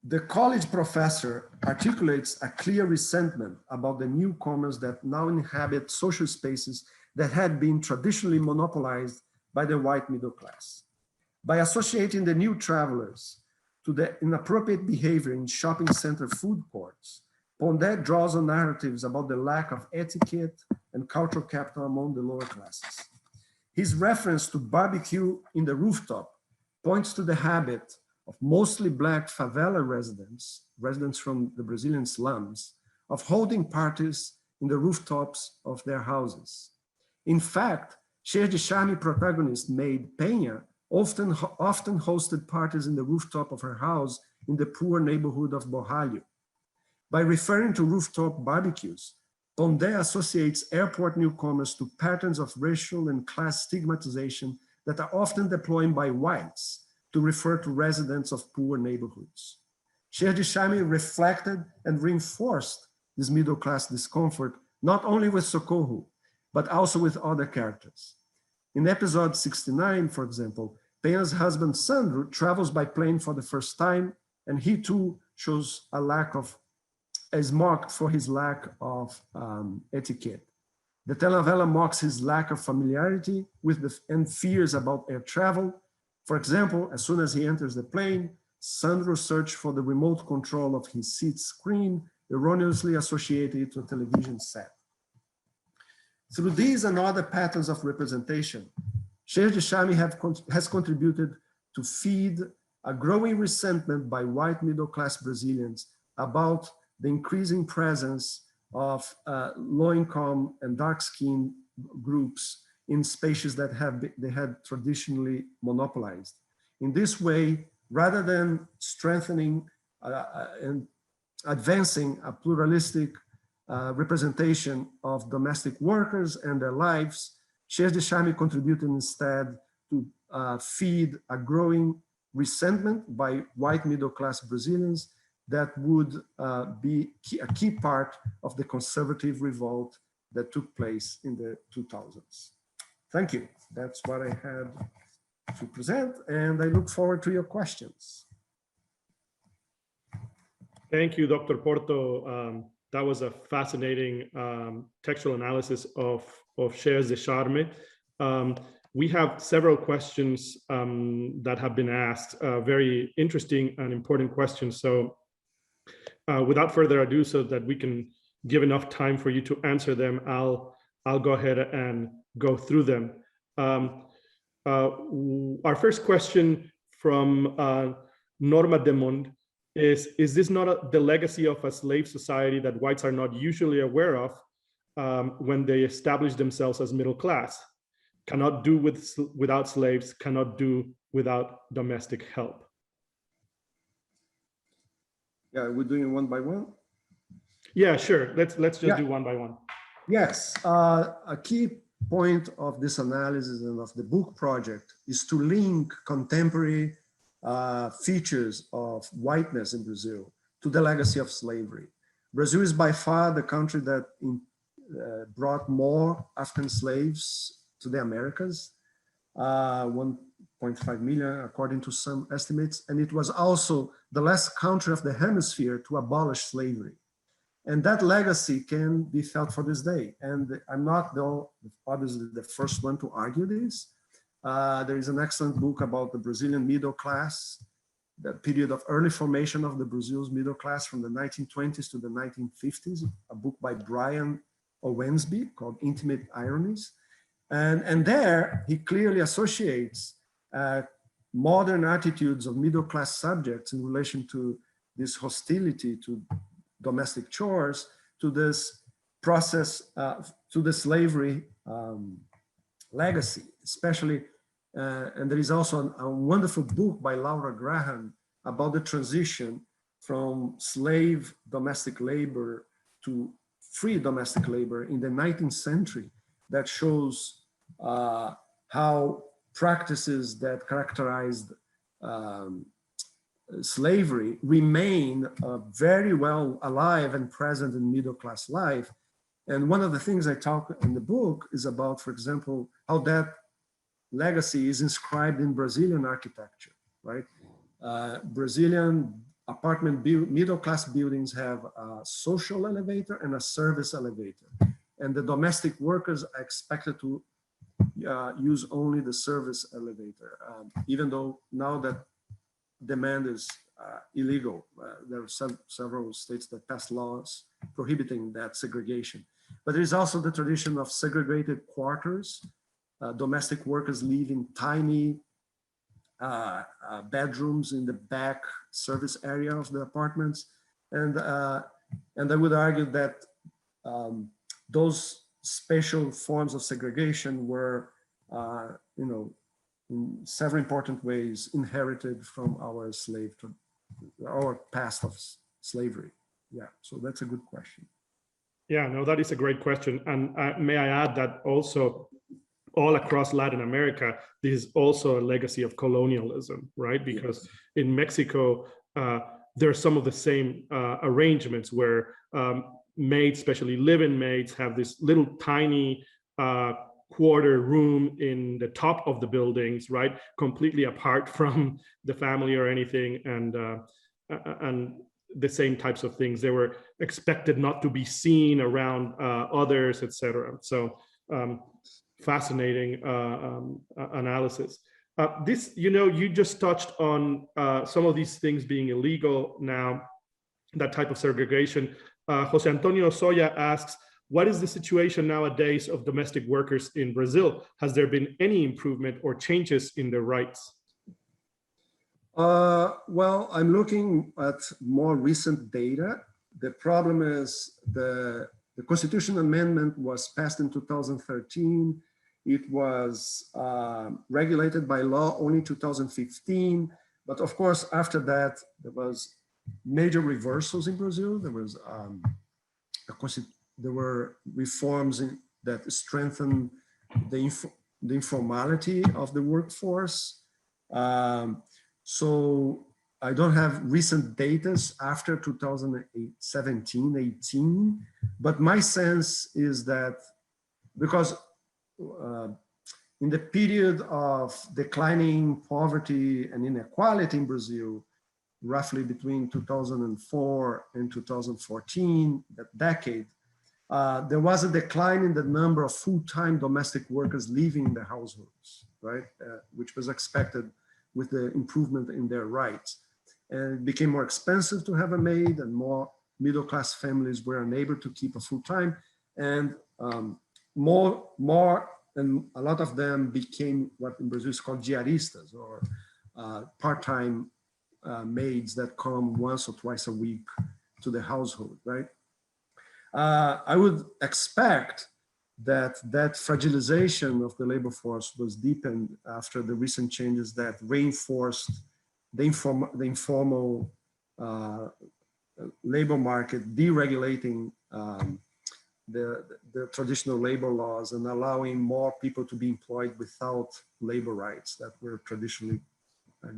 The college professor articulates a clear resentment about the newcomers that now inhabit social spaces that had been traditionally monopolized by the white middle class. By associating the new travelers to the inappropriate behavior in shopping center food courts, Pondé draws on narratives about the lack of etiquette and cultural capital among the lower classes. His reference to barbecue in the rooftop points to the habit of mostly Black favela residents from the Brazilian slums, of holding parties in the rooftops of their houses. In fact, Chieias de Charme protagonist maid Penha often hosted parties in the rooftop of her house in the poor neighborhood of Borralho. By referring to rooftop barbecues, Pondé associates airport newcomers to patterns of racial and class stigmatization that are often deployed by whites to refer to residents of poor neighborhoods. Chieias de Charme reflected and reinforced this middle class discomfort, not only with Socorro, but also with other characters. In episode 69, for example, Penha's husband Sandro travels by plane for the first time, and he too shows is mocked for his lack of etiquette. The telenovela mocks his lack of familiarity with and fears about air travel. For example, as soon as he enters the plane, Sandro searches for the remote control of his seat screen, erroneously associated to a television set. Through these and other patterns of representation, Chieias de Charme has contributed to feed a growing resentment by white middle-class Brazilians about the increasing presence of low-income and dark-skinned groups in spaces that they had traditionally monopolized. In this way, rather than strengthening and advancing a pluralistic representation of domestic workers and their lives, Chieias de Charme contributed instead to feed a growing resentment by white middle-class Brazilians that would be a key part of the conservative revolt that took place in the 2000s. Thank you. That's what I had to present, and I look forward to your questions. Thank you, Dr. Porto. That was a fascinating textual analysis of Chieias de Charme. We have several questions that have been asked, very interesting and important questions. So without further ado, so that we can give enough time for you to answer them, I'll go ahead and go through them. Our first question from Norma Demond is this not the legacy of a slave society that whites are not usually aware of when they establish themselves as middle class? Cannot do without slaves, cannot do without domestic help. Yeah, we're doing one by one? Yeah, sure. Let's just do one by one. Yes, a key point of this analysis and of the book project is to link contemporary features of whiteness in Brazil to the legacy of slavery. Brazil is by far the country that brought more African slaves to the Americas, 1.5 million according to some estimates, and it was also the last country of the hemisphere to abolish slavery. And that legacy can be felt for this day. And I'm not, though, obviously the first one to argue this. There is an excellent book about the Brazilian middle class, the period of early formation of the Brazil's middle class from the 1920s to the 1950s, a book by Brian Owensby called Intimate Ironies. And there he clearly associates modern attitudes of middle class subjects in relation to this hostility to domestic chores, to this process, to the slavery legacy, especially, and there is also a wonderful book by Laura Graham about the transition from slave domestic labor to free domestic labor in the 19th century that shows how practices that characterized slavery remain very well alive and present in middle-class life. And one of the things I talk in the book is about, for example, how that legacy is inscribed in Brazilian architecture, right? Brazilian apartment middle-class buildings have a social elevator and a service elevator. And the domestic workers are expected to use only the service elevator, even though now that demand is illegal. There are several states that pass laws prohibiting that segregation. But there is also the tradition of segregated quarters domestic workers live in tiny bedrooms in the back service area of the apartments. And I would argue that those spatial forms of segregation were, in several important ways inherited from our our past of slavery. Yeah, so that's a good question. Yeah, no, that is a great question. And may I add that also all across Latin America, this is also a legacy of colonialism, right? Because in Mexico, there are some of the same arrangements where maids, especially live-in maids, have this little tiny quarter room in the top of the buildings, right? Completely apart from the family or anything. And the same types of things. They were expected not to be seen around others, etc. So fascinating analysis. This, you just touched on some of these things being illegal now, that type of segregation. Jose Antonio Soya asks, what is the situation nowadays of domestic workers in Brazil? Has there been any improvement or changes in their rights? Well, I'm looking at more recent data. The problem is the Constitutional Amendment was passed in 2013. It was regulated by law only 2015. But of course, after that, there was major reversals in Brazil. There were reforms that strengthened the informality of the workforce. So I don't have recent data after 2017, 18, but my sense is that because in the period of declining poverty and inequality in Brazil, roughly between 2004 and 2014, that decade, there was a decline in the number of full-time domestic workers living in the households, right? Which was expected with the improvement in their rights. And it became more expensive to have a maid, and more middle-class families were unable to keep a full-time. And and a lot of them became what in Brazil is called diaristas, or part-time maids that come once or twice a week to the household, right? I would expect that fragilization of the labor force was deepened after the recent changes that reinforced the informal labor market, deregulating the traditional labor laws and allowing more people to be employed without labor rights that were traditionally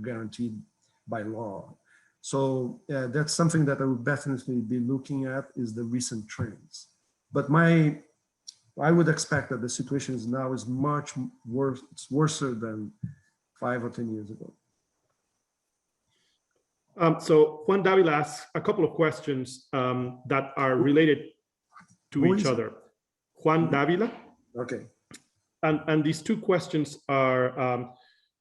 guaranteed by law. So that's something that I would definitely be looking at, is the recent trends. But I would expect that the situation now is much worse, worse than 5 or 10 years ago. So Juan Davila asks a couple of questions that are related to each other. Juan Davila. Okay. And these two questions are,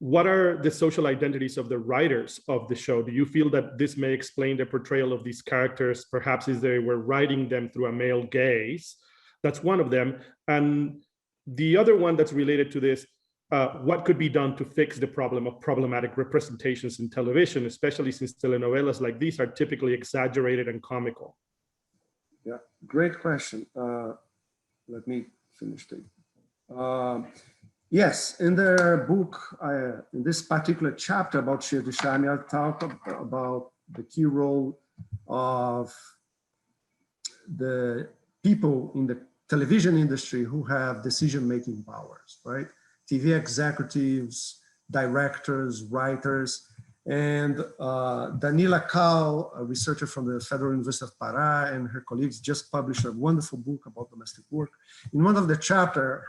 what are the social identities of the writers of the show? Do you feel that this may explain the portrayal of these characters, perhaps as they were writing them through a male gaze? That's one of them. And the other one that's related to this, what could be done to fix the problem of problematic representations in television, especially since telenovelas like these are typically exaggerated and comical? Yeah, great question. Let me finish that. Yes, in the book, in this particular chapter about Cheias de Charme, I talk about the key role of the people in the television industry who have decision-making powers, right? TV executives, directors, writers, and Danila Cal, a researcher from the Federal University of Pará, and her colleagues just published a wonderful book about domestic work. In one of the chapters,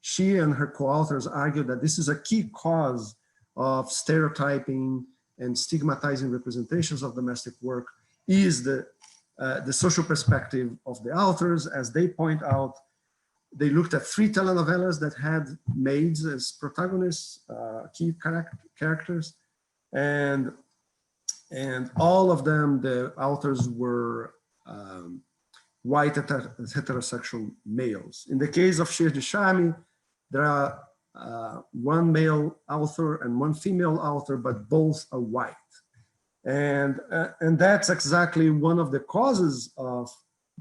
she and her co-authors argue that this is a key cause of stereotyping and stigmatizing representations of domestic work is the social perspective of the authors. As they point out, they looked at 3 telenovelas that had maids as protagonists, key characters, and all of them, the authors were white heterosexual males. In the case of Cheias de Charme, there are one male author and one female author, but both are white. And that's exactly one of the causes of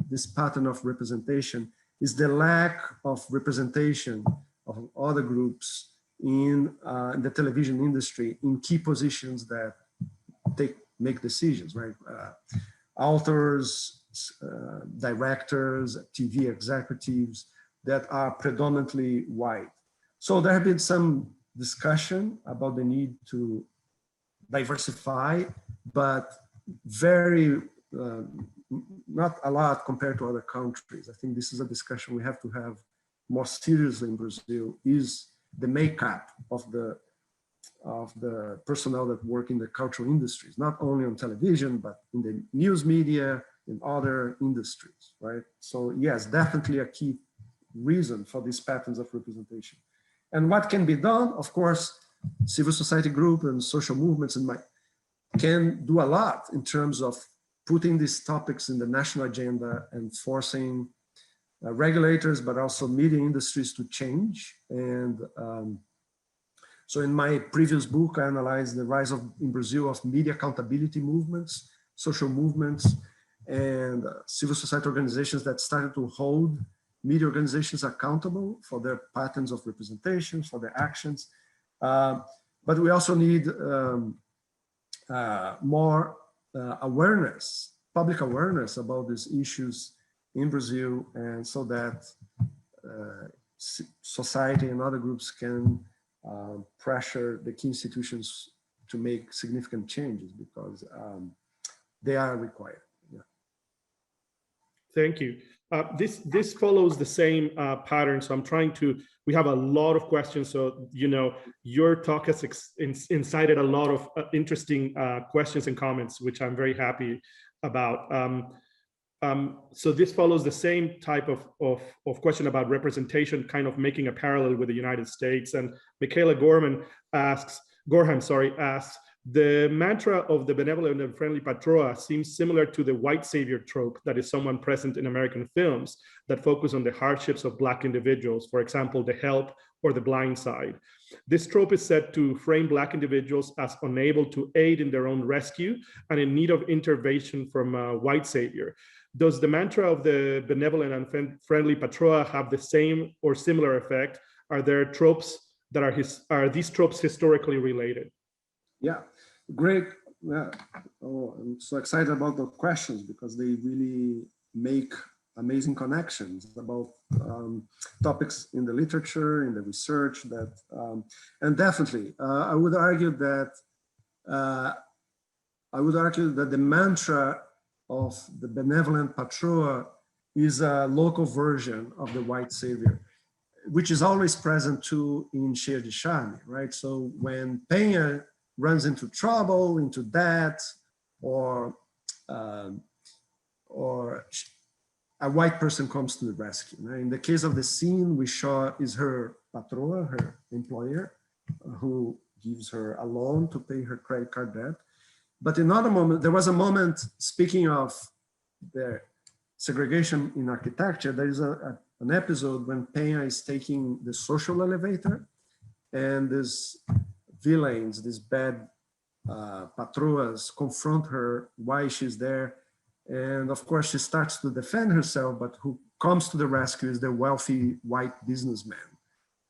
this pattern of representation, is the lack of representation of other groups in the television industry in key positions that make decisions, right? Authors, directors, TV executives that are predominantly white. So there have been some discussion about the need to diversify, but very, not a lot compared to other countries. I think this is a discussion we have to have more seriously in Brazil, is the makeup of the personnel that work in the cultural industries, not only on television, but in the news media, in other industries, right? So yes, definitely a key reason for these patterns of representation. And what can be done? Of course, civil society group and social movements can do a lot in terms of putting these topics in the national agenda and forcing regulators, but also media industries to change. And so in my previous book, I analyzed the rise in Brazil of media accountability movements, social movements, and civil society organizations that started to hold media organizations accountable for their patterns of representation, for their actions. But we also need more awareness, public awareness about these issues in Brazil, and so that society and other groups can pressure the key institutions to make significant changes, because they are required. Yeah. Thank you. This follows the same pattern. So I'm trying to, we have a lot of questions. So, you know, your talk has incited a lot of interesting questions and comments, which I'm very happy about. So this follows the same type of question about representation, kind of making a parallel with the United States. And Michaela Gorham asks, the mantra of the benevolent and friendly patroa seems similar to the white savior trope that is someone present in American films that focus on the hardships of Black individuals, for example, The Help or The Blind Side. This trope is said to frame Black individuals as unable to aid in their own rescue and in need of intervention from a white savior. Does the mantra of the benevolent and friendly patroa have the same or similar effect? Are there tropes that are these tropes historically related? Yeah, great. Yeah. Oh, I'm so excited about the questions because they really make amazing connections about topics in the literature, in the research that, and definitely, I would argue that the mantra of the benevolent patroa is a local version of the white savior, which is always present too in Chieias de Charme, right? So when Penha runs into trouble, into debt, or a white person comes to the rescue. Right? In the case of the scene, we saw is her patroa, her employer, who gives her a loan to pay her credit card debt. But in another moment, there was a moment, speaking of the segregation in architecture, there is an episode when Penha is taking the social elevator, and these villains, these bad patroas, confront her why she's there. And of course, she starts to defend herself, but who comes to the rescue is the wealthy white businessman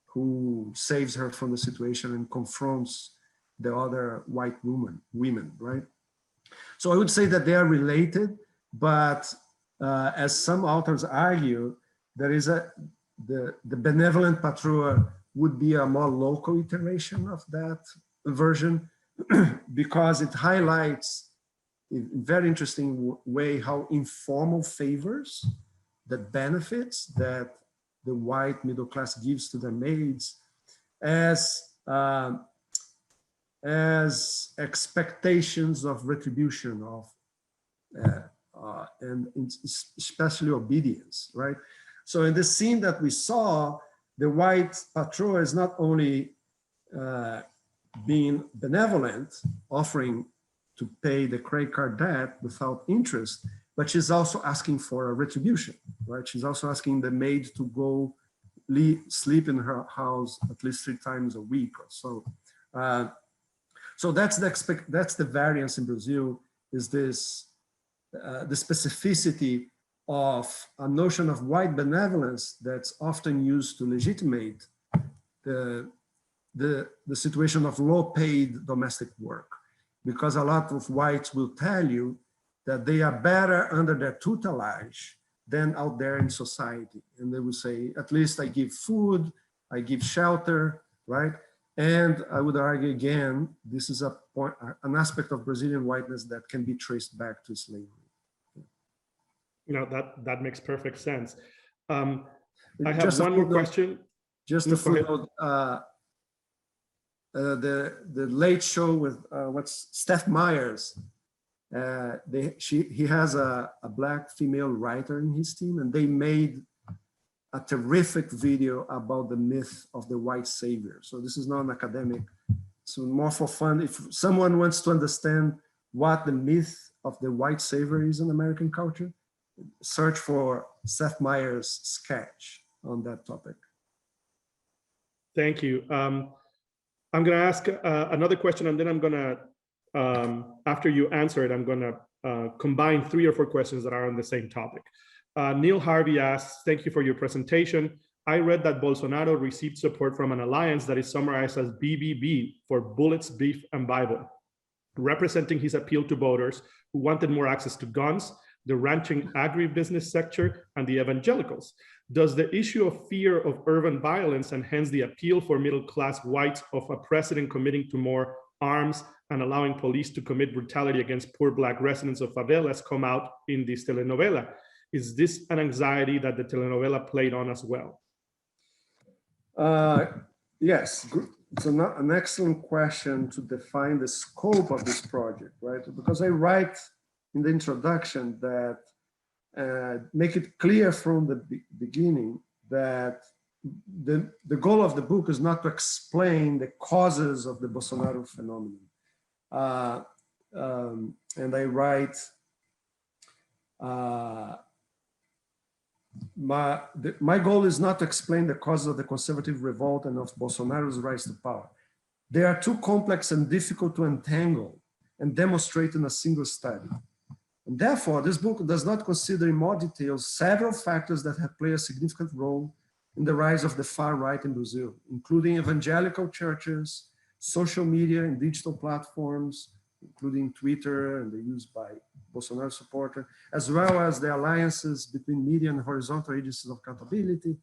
who saves her from the situation and confronts the other white women, right? So I would say that they are related, but as some authors argue, there is the benevolent patroa would be a more local iteration of that version because it highlights in a very interesting way how informal favors, that benefits that the white middle class gives to their maids as expectations of retribution and especially obedience, right? So in the scene that we saw, the white patroa is not only being benevolent, offering to pay the credit card debt without interest, but she's also asking for a retribution, right? She's also asking the maid to go sleep in her house at least 3 times a week or so. So that's the variance in Brazil, is this the specificity of a notion of white benevolence that's often used to legitimate the situation of low-paid domestic work, because a lot of whites will tell you that they are better under their tutelage than out there in society. And they will say, at least I give food, I give shelter, right? And I would argue again, this is an aspect of Brazilian whiteness that can be traced back to slavery. You know, that makes perfect sense. I have one more question. Just a footnote. The Late Show with Steph Myers. He has a black female writer in his team, and they made a terrific video about the myth of the white savior. So this is not an academic, so more for fun. If someone wants to understand what the myth of the white savior is in American culture, search for Seth Meyers' sketch on that topic. Thank you. I'm going to ask another question, and then I'm going to, after you answer it, I'm going to combine 3 or 4 questions that are on the same topic. Neil Harvey asks, thank you for your presentation. I read that Bolsonaro received support from an alliance that is summarized as BBB, for Bullets, Beef, and Bible, representing his appeal to voters who wanted more access to guns, the ranching agribusiness sector, and the evangelicals. Does the issue of fear of urban violence, and hence the appeal for middle-class whites of a president committing to more arms and allowing police to commit brutality against poor black residents of favelas, come out in this telenovela? Is this an anxiety that the telenovela played on as well? Yes, it's an excellent question to define the scope of this project, right? Because I write in the introduction that make it clear from the beginning that the goal of the book is not to explain the causes of the Bolsonaro phenomenon. And I write, my goal is not to explain the causes of the conservative revolt and of Bolsonaro's rise to power. They are too complex and difficult to untangle and demonstrate in a single study. And therefore, this book does not consider in more detail several factors that have played a significant role in the rise of the far right in Brazil, including evangelical churches, social media and digital platforms, including Twitter and the use by Bolsonaro supporter, as well as the alliances between media and horizontal agencies of accountability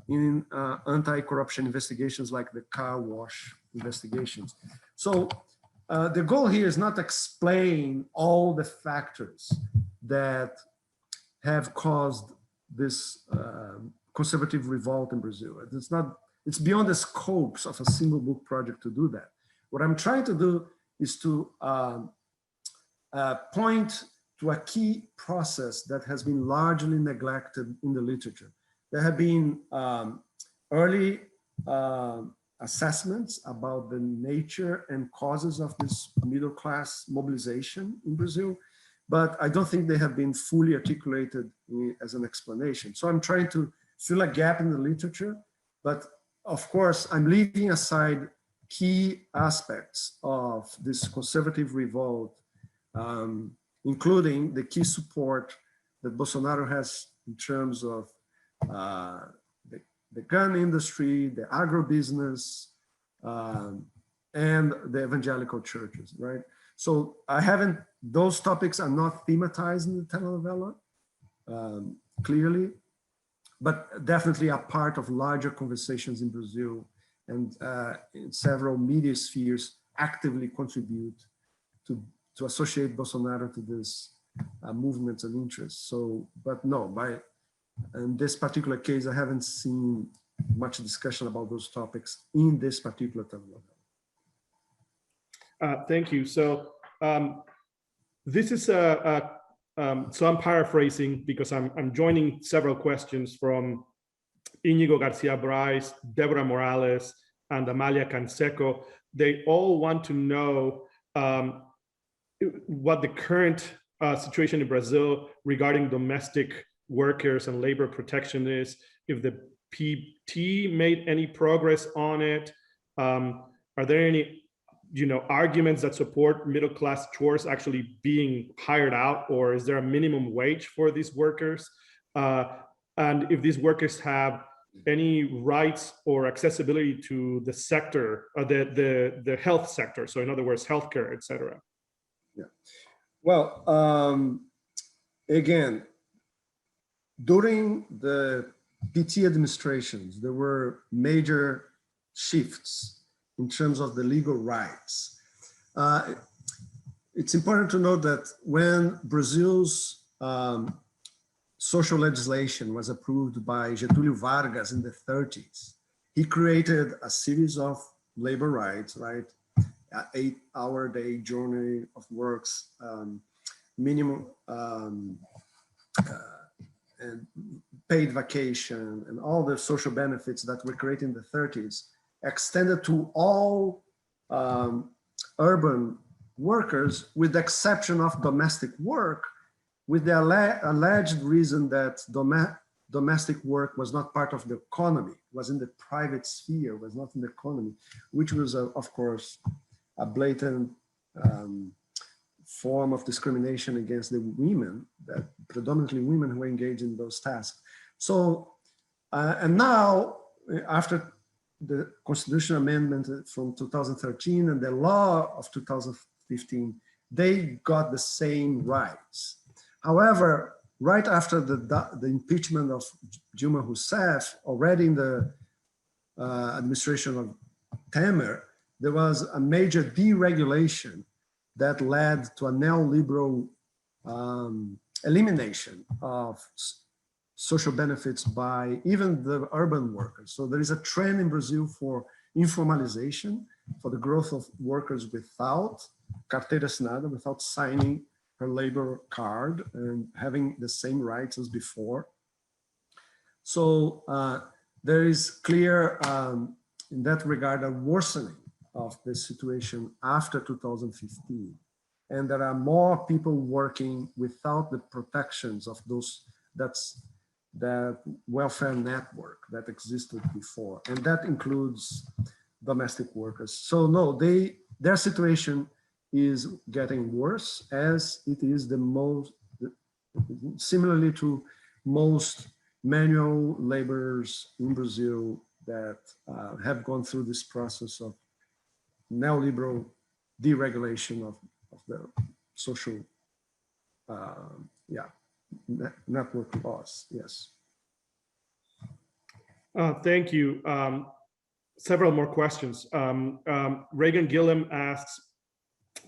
in anti-corruption investigations like the car wash investigations. So the goal here is not to explain all the factors that have caused this conservative revolt in Brazil. It's beyond the scopes of a single book project to do that. What I'm trying to do is to point to a key process that has been largely neglected in the literature. There have been early assessments about the nature and causes of this middle class mobilization in Brazil, but I don't think they have been fully articulated as an explanation. So I'm trying to fill a gap in the literature, but of course I'm leaving aside key aspects of this conservative revolt, including the key support that Bolsonaro has in terms of the gun industry, the agribusiness, and the evangelical churches, right? So those topics are not thematized in the telenovela, clearly, but definitely a part of larger conversations in Brazil, and in several media spheres actively contribute to associate Bolsonaro to this movements and interests. So, but no, in this particular case, I haven't seen much discussion about those topics in this particular telenovela. Thank you. So this is so I'm paraphrasing because I'm joining several questions from Íñigo Garcia Bryce, Deborah Morales, and Amalia Canseco. They all want to know what the current situation in Brazil regarding domestic workers and labor protection is, if the PT made any progress on it? Are there any arguments that support middle-class chores actually being hired out, or is there a minimum wage for these workers? And if these workers have any rights or accessibility to the sector, the health sector, so in other words, healthcare, etc. Yeah. Well, again, during the PT administrations, there were major shifts in terms of the legal rights. It's important to note that when Brazil's social legislation was approved by Getúlio Vargas in the 30s, he created a series of labor rights, right? 8-hour day journey of works, minimum and paid vacation, and all the social benefits that were created in the 30s, extended to all urban workers, with the exception of domestic work, with the alleged reason that domestic work was not part of the economy, was in the private sphere, was not in the economy, which was, of course, a blatant form of discrimination against the women, that predominantly women who engage in those tasks. So, and now, after the constitutional amendment from 2013 and the law of 2015, they got the same rights. However, right after the impeachment of Dilma Rousseff, already in the administration of Temer, there was a major deregulation that led to a neoliberal elimination of social benefits by even the urban workers. So there is a trend in Brazil for informalization, for the growth of workers without carteira assinada, without signing her labor card and having the same rights as before. So there is clear, in that regard, a worsening of the situation after 2015. And there are more people working without the protections of those, that welfare network that existed before. And that includes domestic workers. So no, their situation is getting worse, as it is the most, similarly to most manual laborers in Brazil that have gone through this process of neoliberal deregulation of the social network laws. Yes. Thank you. Several more questions. Reagan Gillum asks,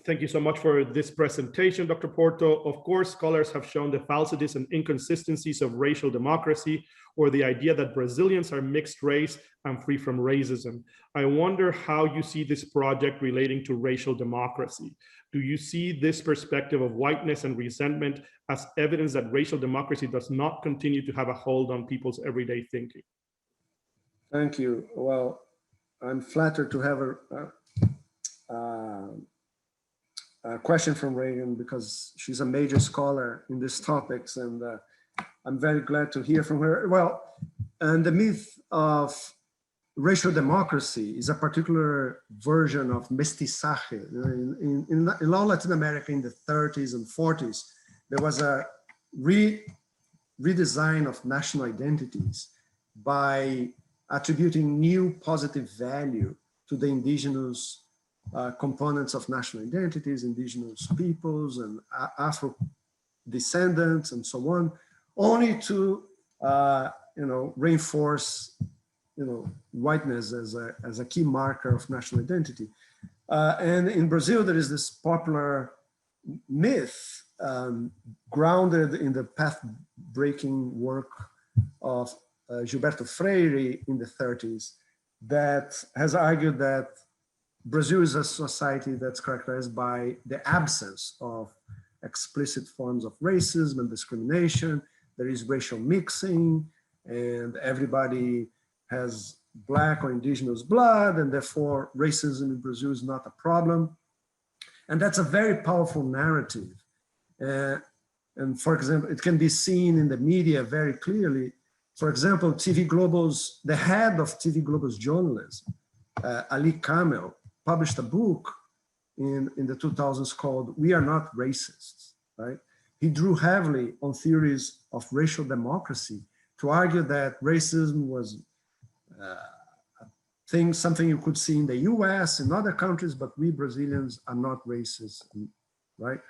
thank you so much for this presentation, Dr. Porto. Of course, scholars have shown the falsities and inconsistencies of racial democracy, or the idea that Brazilians are mixed race and free from racism. I wonder how you see this project relating to racial democracy. Do you see this perspective of whiteness and resentment as evidence that racial democracy does not continue to have a hold on people's everyday thinking? Thank you. Well, I'm flattered to have a question from Reagan, because she's a major scholar in these topics, and I'm very glad to hear from her. Well, and the myth of racial democracy is a particular version of mestizaje. In all Latin America in the 30s and 40s, there was a redesign of national identities by attributing new positive value to the indigenous components of national identities, indigenous peoples and Afro descendants and so on, only to reinforce whiteness as a key marker of national identity. And in Brazil, there is this popular myth grounded in the path-breaking work of Gilberto Freire in the 30s, that has argued that Brazil is a society that's characterized by the absence of explicit forms of racism and discrimination. There is racial mixing, and everybody has Black or indigenous blood, and therefore racism in Brazil is not a problem. And that's a very powerful narrative. And for example, it can be seen in the media very clearly For example, the head of TV Globo's journalism, Ali Kamel, published a book in the 2000s called "We Are Not Racists," right? He drew heavily on theories of racial democracy to argue that racism was something you could see in the US, in other countries, but we Brazilians are not racist, right?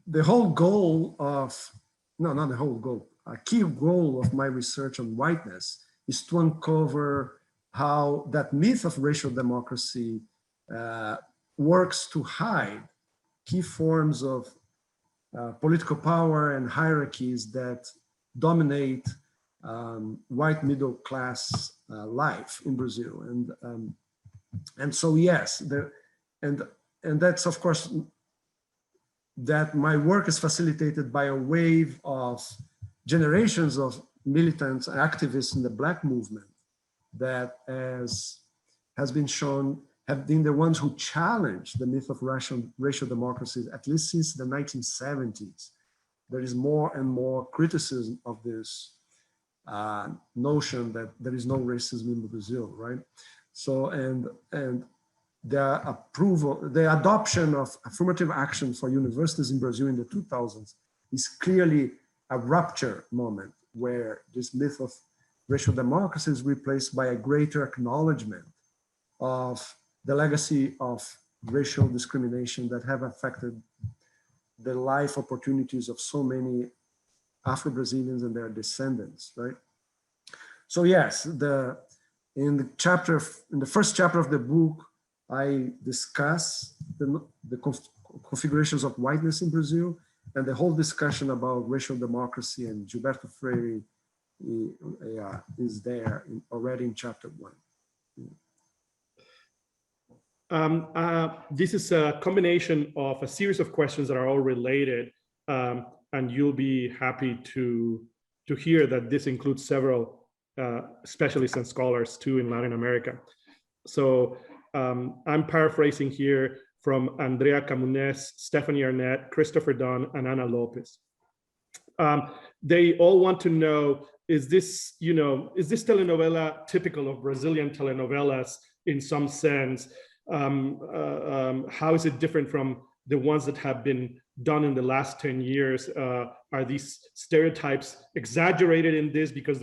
The whole goal of, no, not the whole goal, a key goal of my research on whiteness is to uncover how that myth of racial democracy works to hide key forms of political power and hierarchies that dominate white middle class life in Brazil. And so, yes, and that's, of course, that my work is facilitated by a wave of generations of militants and activists in the Black movement that, as has been shown, have been the ones who challenged the myth of racial democracy, at least since the 1970s. There is more and more criticism of this notion that there is no racism in Brazil, right? So, and the adoption of affirmative action for universities in Brazil in the 2000s is clearly a rupture moment where this myth of racial democracy is replaced by a greater acknowledgement of the legacy of racial discrimination that have affected the life opportunities of so many Afro-Brazilians and their descendants, right? So yes, in the first chapter of the book, I discuss the configurations of whiteness in Brazil and the whole discussion about racial democracy, and Gilberto Freire is there already in chapter 1. This is a combination of a series of questions that are all related, and you'll be happy to hear that this includes several specialists and scholars too in Latin America. So I'm paraphrasing here from Andrea Camunes, Stephanie Arnett, Christopher Dunn, and Ana Lopez. They all want to know, is this telenovela typical of Brazilian telenovelas in some sense? How is it different from the ones that have been done in the last 10 years? Are these stereotypes exaggerated in this because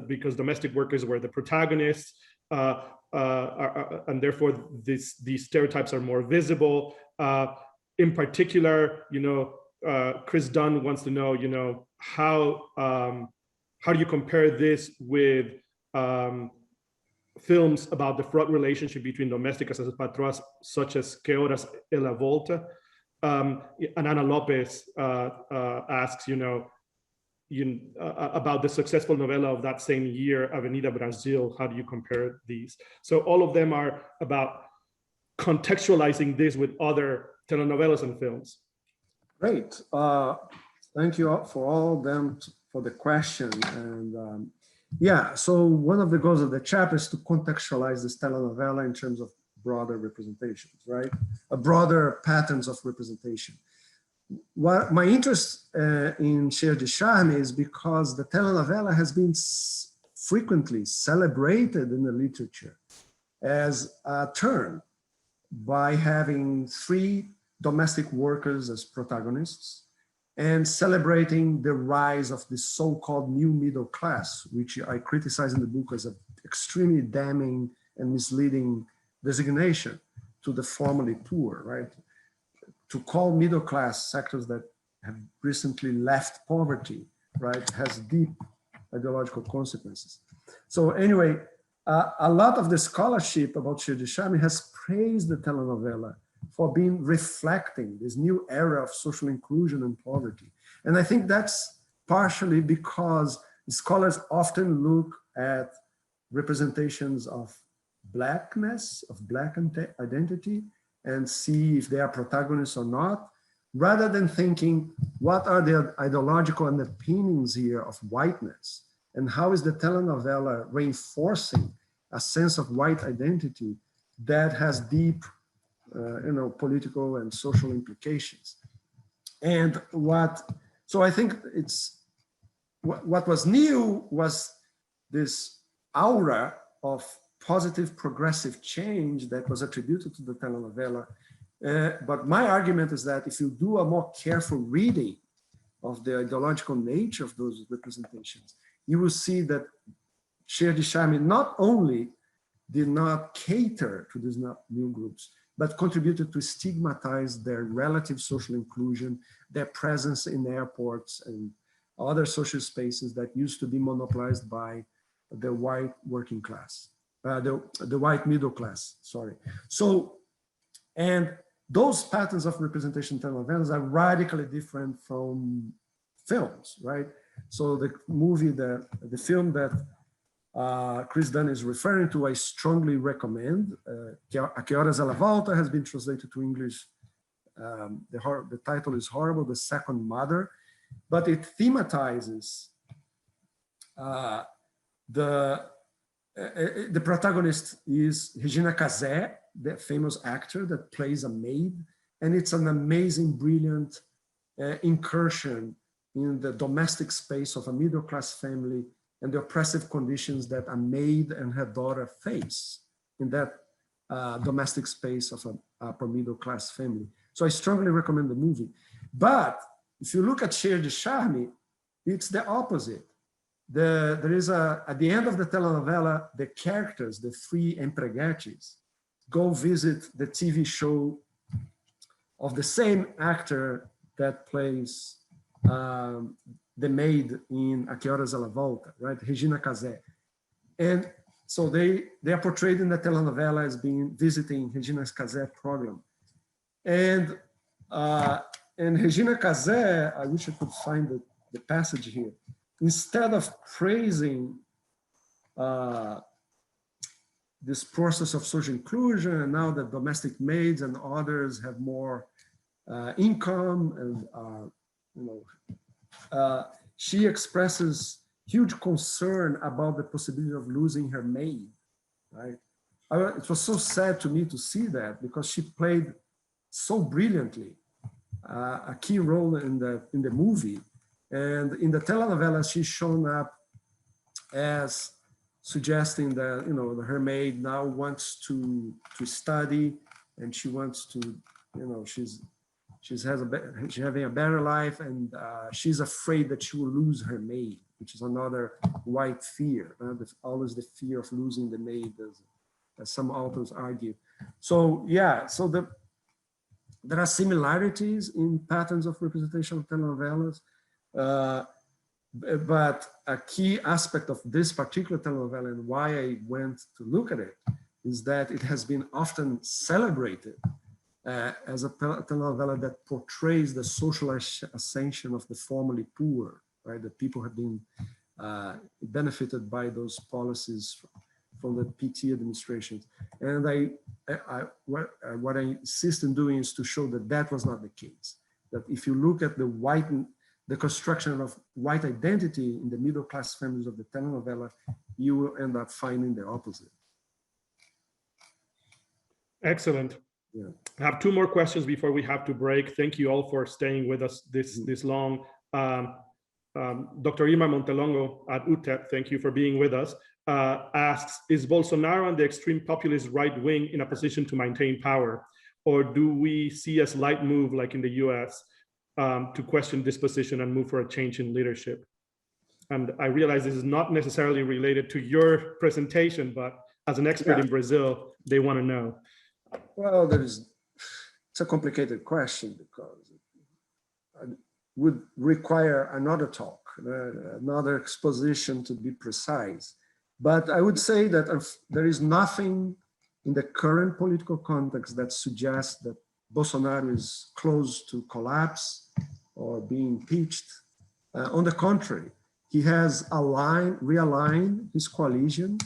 because domestic workers were the protagonists, and therefore these stereotypes are more visible? In particular, Chris Dunn wants to know, how do you compare this with films about the fraught relationship between domésticas and patroas, such as Que Horas Ela Volta? And Ana Lopez asks, about the successful novella of that same year, Avenida Brasil. How do you compare these? So all of them are about contextualizing this with other telenovelas and films. Great. Thank you for all of them for the question. And yeah, so one of the goals of the chapter is to contextualize this telenovela in terms of broader representations, right? Broader patterns of representation. What my interest in Chieias de Charme is because the telenovela has been frequently celebrated in the literature as a term by having 3 domestic workers as protagonists and celebrating the rise of the so-called new middle class, which I criticize in the book as an extremely damning and misleading designation to the formerly poor, right? To call middle class sectors that have recently left poverty, right, has deep ideological consequences. So anyway, a lot of the scholarship about Chieias de Charme has praised the telenovela for reflecting this new era of social inclusion and poverty. And I think that's partially because scholars often look at representations of Blackness, of Black identity, and see if they are protagonists or not, rather than thinking, what are the ideological underpinnings here of whiteness? And how is the telenovela reinforcing a sense of white identity that has deep political and social implications? And So I think it's what was new was this aura of positive progressive change that was attributed to the telenovela. But my argument is that if you do a more careful reading of the ideological nature of those representations, you will see that Cheias de Charme not only did not cater to these new groups, but contributed to stigmatize their relative social inclusion, their presence in airports and other social spaces that used to be monopolized by the white working class, the white middle class, sorry. So, and those patterns of representation in telenovelas are radically different from films, right? So the movie, the film that Chris Dunn is referring to, I strongly recommend. A Que Horas Ela Volta has been translated to English. The title is horrible, The Second Mother, but it thematizes the protagonist is Regina Casé, the famous actor that plays a maid, and it's an amazing, brilliant incursion in the domestic space of a middle-class family and the oppressive conditions that a maid and her daughter face in that domestic space of an upper middle-class family. So I strongly recommend the movie. But if you look at Cheias de Charme, it's the opposite. There is at the end of the telenovela, the characters, the three Impregations, go visit the TV show of the same actor that plays the maid in A Que Horas Ela Volta, right? Regina Casé. And so they are portrayed in the telenovela as being visiting Regina Casé program. And Regina Casé, I wish I could find the passage here. Instead of praising this process of social inclusion, and now that domestic maids and others have more income, and she expresses huge concern about the possibility of losing her maid. Right? It was so sad to me to see that, because she played so brilliantly a key role in the movie. And in the telenovela, she's shown up as suggesting that, her maid now wants to study, and she wants to, she's having a better life, and she's afraid that she will lose her maid, which is another white fear. Always the fear of losing the maid, as some authors argue. So yeah, so there are similarities in patterns of representation of telenovelas. But a key aspect of this particular telenovela, and why I went to look at it, is that it has been often celebrated as a telenovela that portrays the social ascension of the formerly poor, right? That people have been benefited by those policies from the PT administrations. And what I insist in doing is to show that that was not the case. That if you look at the construction of white identity in the middle-class families of the telenovela, you will end up finding the opposite. Excellent. Yeah. I have two more questions before we have to break. Thank you all for staying with us this long. Dr. Irma Montelongo at UTEP, thank you for being with us, asks, is Bolsonaro and the extreme populist right wing in a position to maintain power? Or do we see a slight move like in the US to question this position and move for a change in leadership? And I realize this is not necessarily related to your presentation, but as an expert in Brazil, they want to know. Well, it's a complicated question, because it would require another talk, another exposition to be precise. But I would say that there is nothing in the current political context that suggests that Bolsonaro is close to collapse or being impeached. On the contrary, he has realigned his coalition.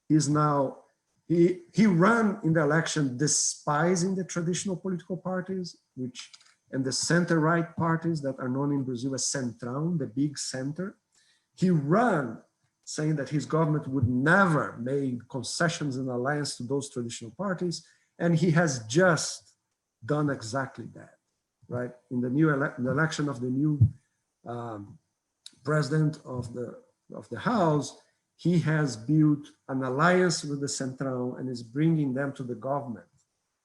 He ran in the election despising the traditional political parties, and the center-right parties that are known in Brazil as Centrão, the big center. He ran saying that his government would never make concessions in alliance to those traditional parties, and he has just done exactly that, right? In the election of the new president of the House, he has built an alliance with the Central and is bringing them to the government.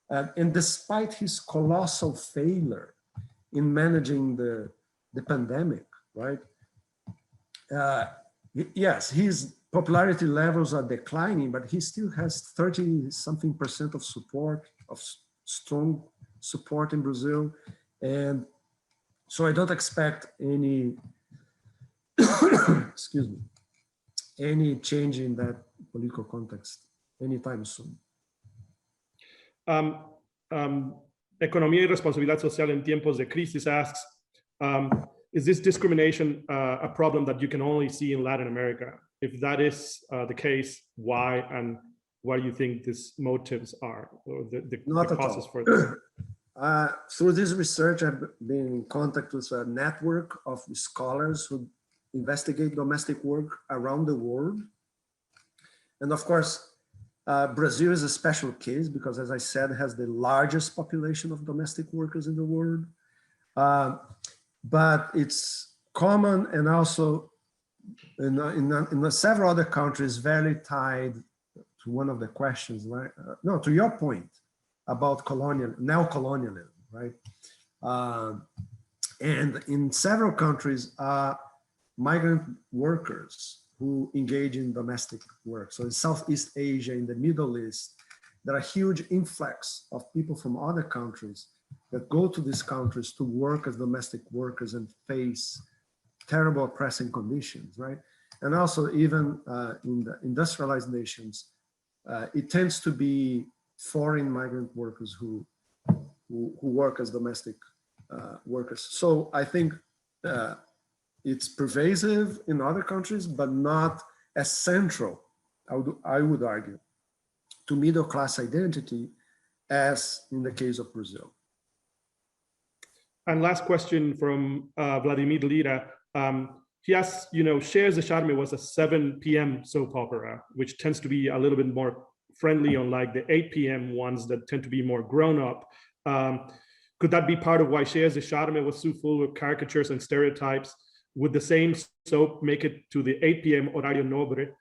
And despite his colossal failure in managing the pandemic, right? Yes, his popularity levels are declining, but he still has 30-something% of support, of strong support in Brazil. And so I don't expect any, excuse me, any change in that political context anytime soon. Economía y Responsabilidad Social en Tiempos de Crisis asks, is this discrimination a problem that you can only see in Latin America? If that is the case, why, and what do you think these motives are, or the causes for this? Through this research, I've been in contact with a network of scholars who investigate domestic work around the world. And of course, Brazil is a special case because, as I said, it has the largest population of domestic workers in the world. But it's common, and also in several other countries, very tied to one of the questions, right? No, to your point about neo-colonialism, right? And in several countries, migrant workers who engage in domestic work. So in Southeast Asia, in the Middle East, there are huge influx of people from other countries that go to these countries to work as domestic workers and face terrible oppressing conditions, right? And also even in the industrialized nations, it tends to be foreign migrant workers who work as domestic workers. So I think it's pervasive in other countries, but not as central, I would argue, to middle class identity as in the case of Brazil. And last question from Vladimir Lira. He asks, Chieias de Charme was a 7 p.m. soap opera, which tends to be a little bit more friendly, unlike the 8 p.m. ones that tend to be more grown up. Could that be part of why Chieias de Charme was so full of caricatures and stereotypes? Would the same soap make it to the 8 p.m. horario nobre?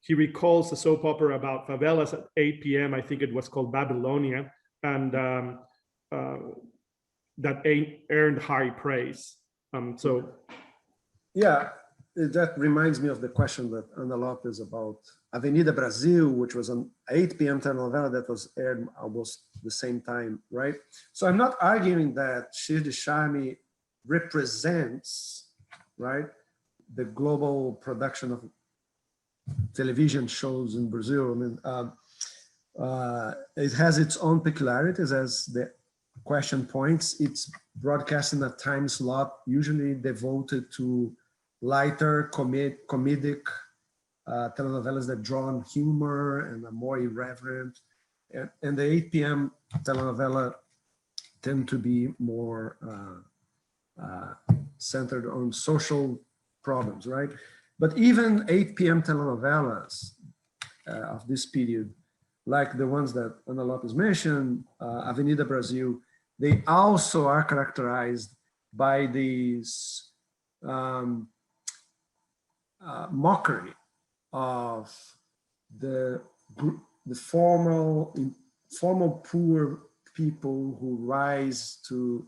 He recalls a soap opera about favelas at 8 p.m. I think it was called Babylonia, and that earned high praise. Yeah, that reminds me of the question that Ana Lopez about Avenida Brasil, which was an 8 p.m. telenovela that was aired almost the same time, right? So I'm not arguing that Chieias de Charme represents, right, the global production of television shows in Brazil. I mean, it has its own peculiarities, as the question points. It's broadcast in a time slot usually devoted to lighter comedic telenovelas that draw on humor and are more irreverent. And the 8 p.m. telenovela tend to be more centered on social problems, right? But even 8 p.m. telenovelas of this period, like the ones that Ana Lopez mentioned, Avenida Brasil, they also are characterized by these mockery of the formal poor people who rise to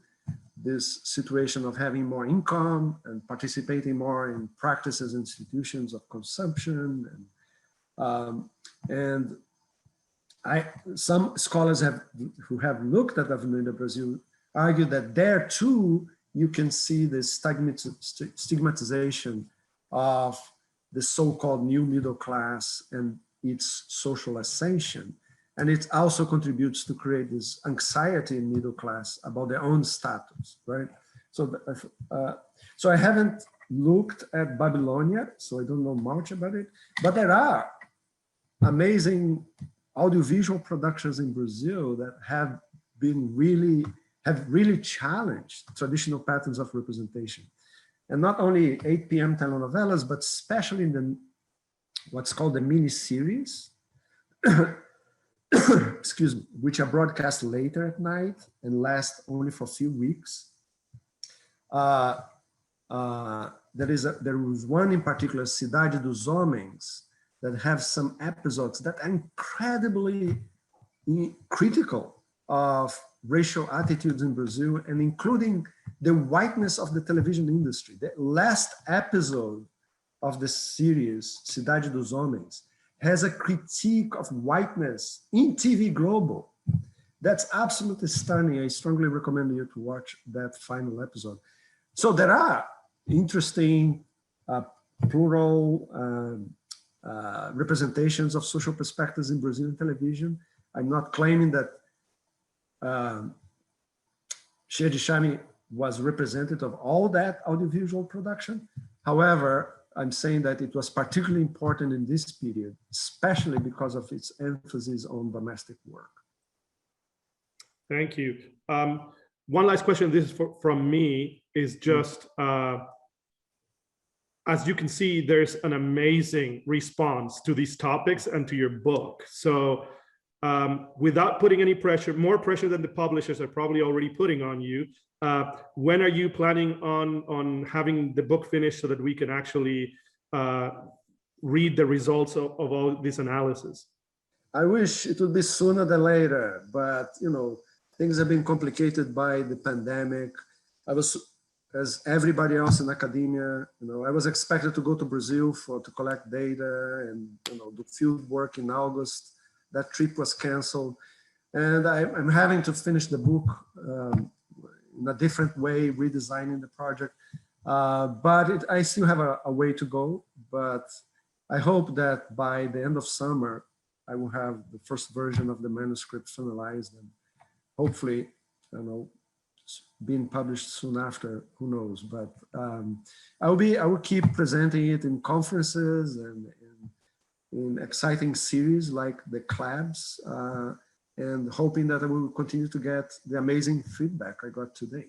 this situation of having more income and participating more in practices, institutions of consumption. And some scholars who have looked at Avenida Brasil argue that there too, you can see the stigmatization of the so-called new middle class and its social ascension. And it also contributes to create this anxiety in middle class about their own status, right? So, so I haven't looked at Babylonia, so I don't know much about it, but there are amazing audiovisual productions in Brazil that have really challenged traditional patterns of representation. And not only 8 p.m. telenovelas, but especially in what's called the mini-series, excuse me, which are broadcast later at night and last only for a few weeks. there was one in particular, Cidade dos Homens, that have some episodes that are incredibly critical of racial attitudes in Brazil, and including the whiteness of the television industry. The last episode of the series, Cidade dos Homens, has a critique of whiteness in TV Globo. That's absolutely stunning. I strongly recommend you to watch that final episode. So there are interesting plural representations of social perspectives in Brazilian television. I'm not claiming that Chieias de Charme was representative of all that audiovisual production. However, I'm saying that it was particularly important in this period, especially because of its emphasis on domestic work. Thank you. One last question, this is from me, is just, as you can see, there's an amazing response to these topics and to your book. So without putting any pressure, more pressure than the publishers are probably already putting on you, when are you planning on having the book finished so that we can actually read the results of all this analysis? I wish it would be sooner than later, but you know, things have been complicated by the pandemic. I was, as everybody else in academia, you know, I was expected to go to Brazil to collect data and, you know, do field work in August. That trip was canceled, and I'm having to finish the book in a different way, redesigning the project. But I still have a way to go. But I hope that by the end of summer, I will have the first version of the manuscript finalized, and hopefully, you know, being published soon after. Who knows? But I will keep presenting it in conferences and in exciting series like the Collabs, and hoping that I will continue to get the amazing feedback I got today.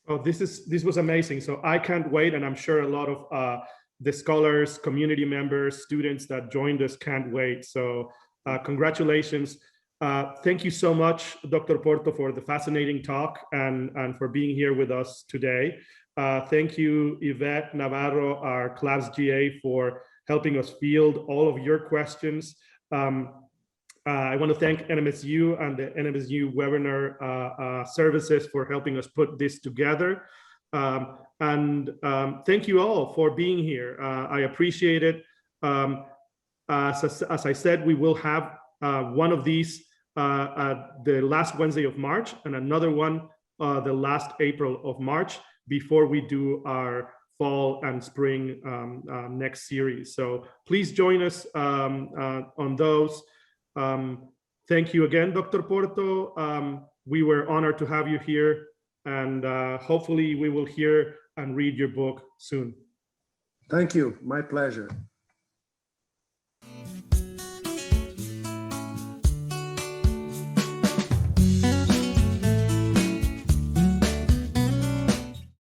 Oh, this was amazing. So I can't wait, and I'm sure a lot of the scholars, community members, students that joined us can't wait. So congratulations. Thank you so much, Dr. Porto, for the fascinating talk and for being here with us today. Thank you, Yvette Navarro, our Collabs GA, for helping us field all of your questions. I want to thank NMSU and the NMSU webinar services for helping us put this together. Thank you all for being here. I appreciate it. As I said, we will have one of these the last Wednesday of March and another one the last April of March before we do our fall and spring next series. So please join us on those. Thank you again, Dr. Porto. We were honored to have you here, and hopefully we will hear and read your book soon. Thank you. My pleasure.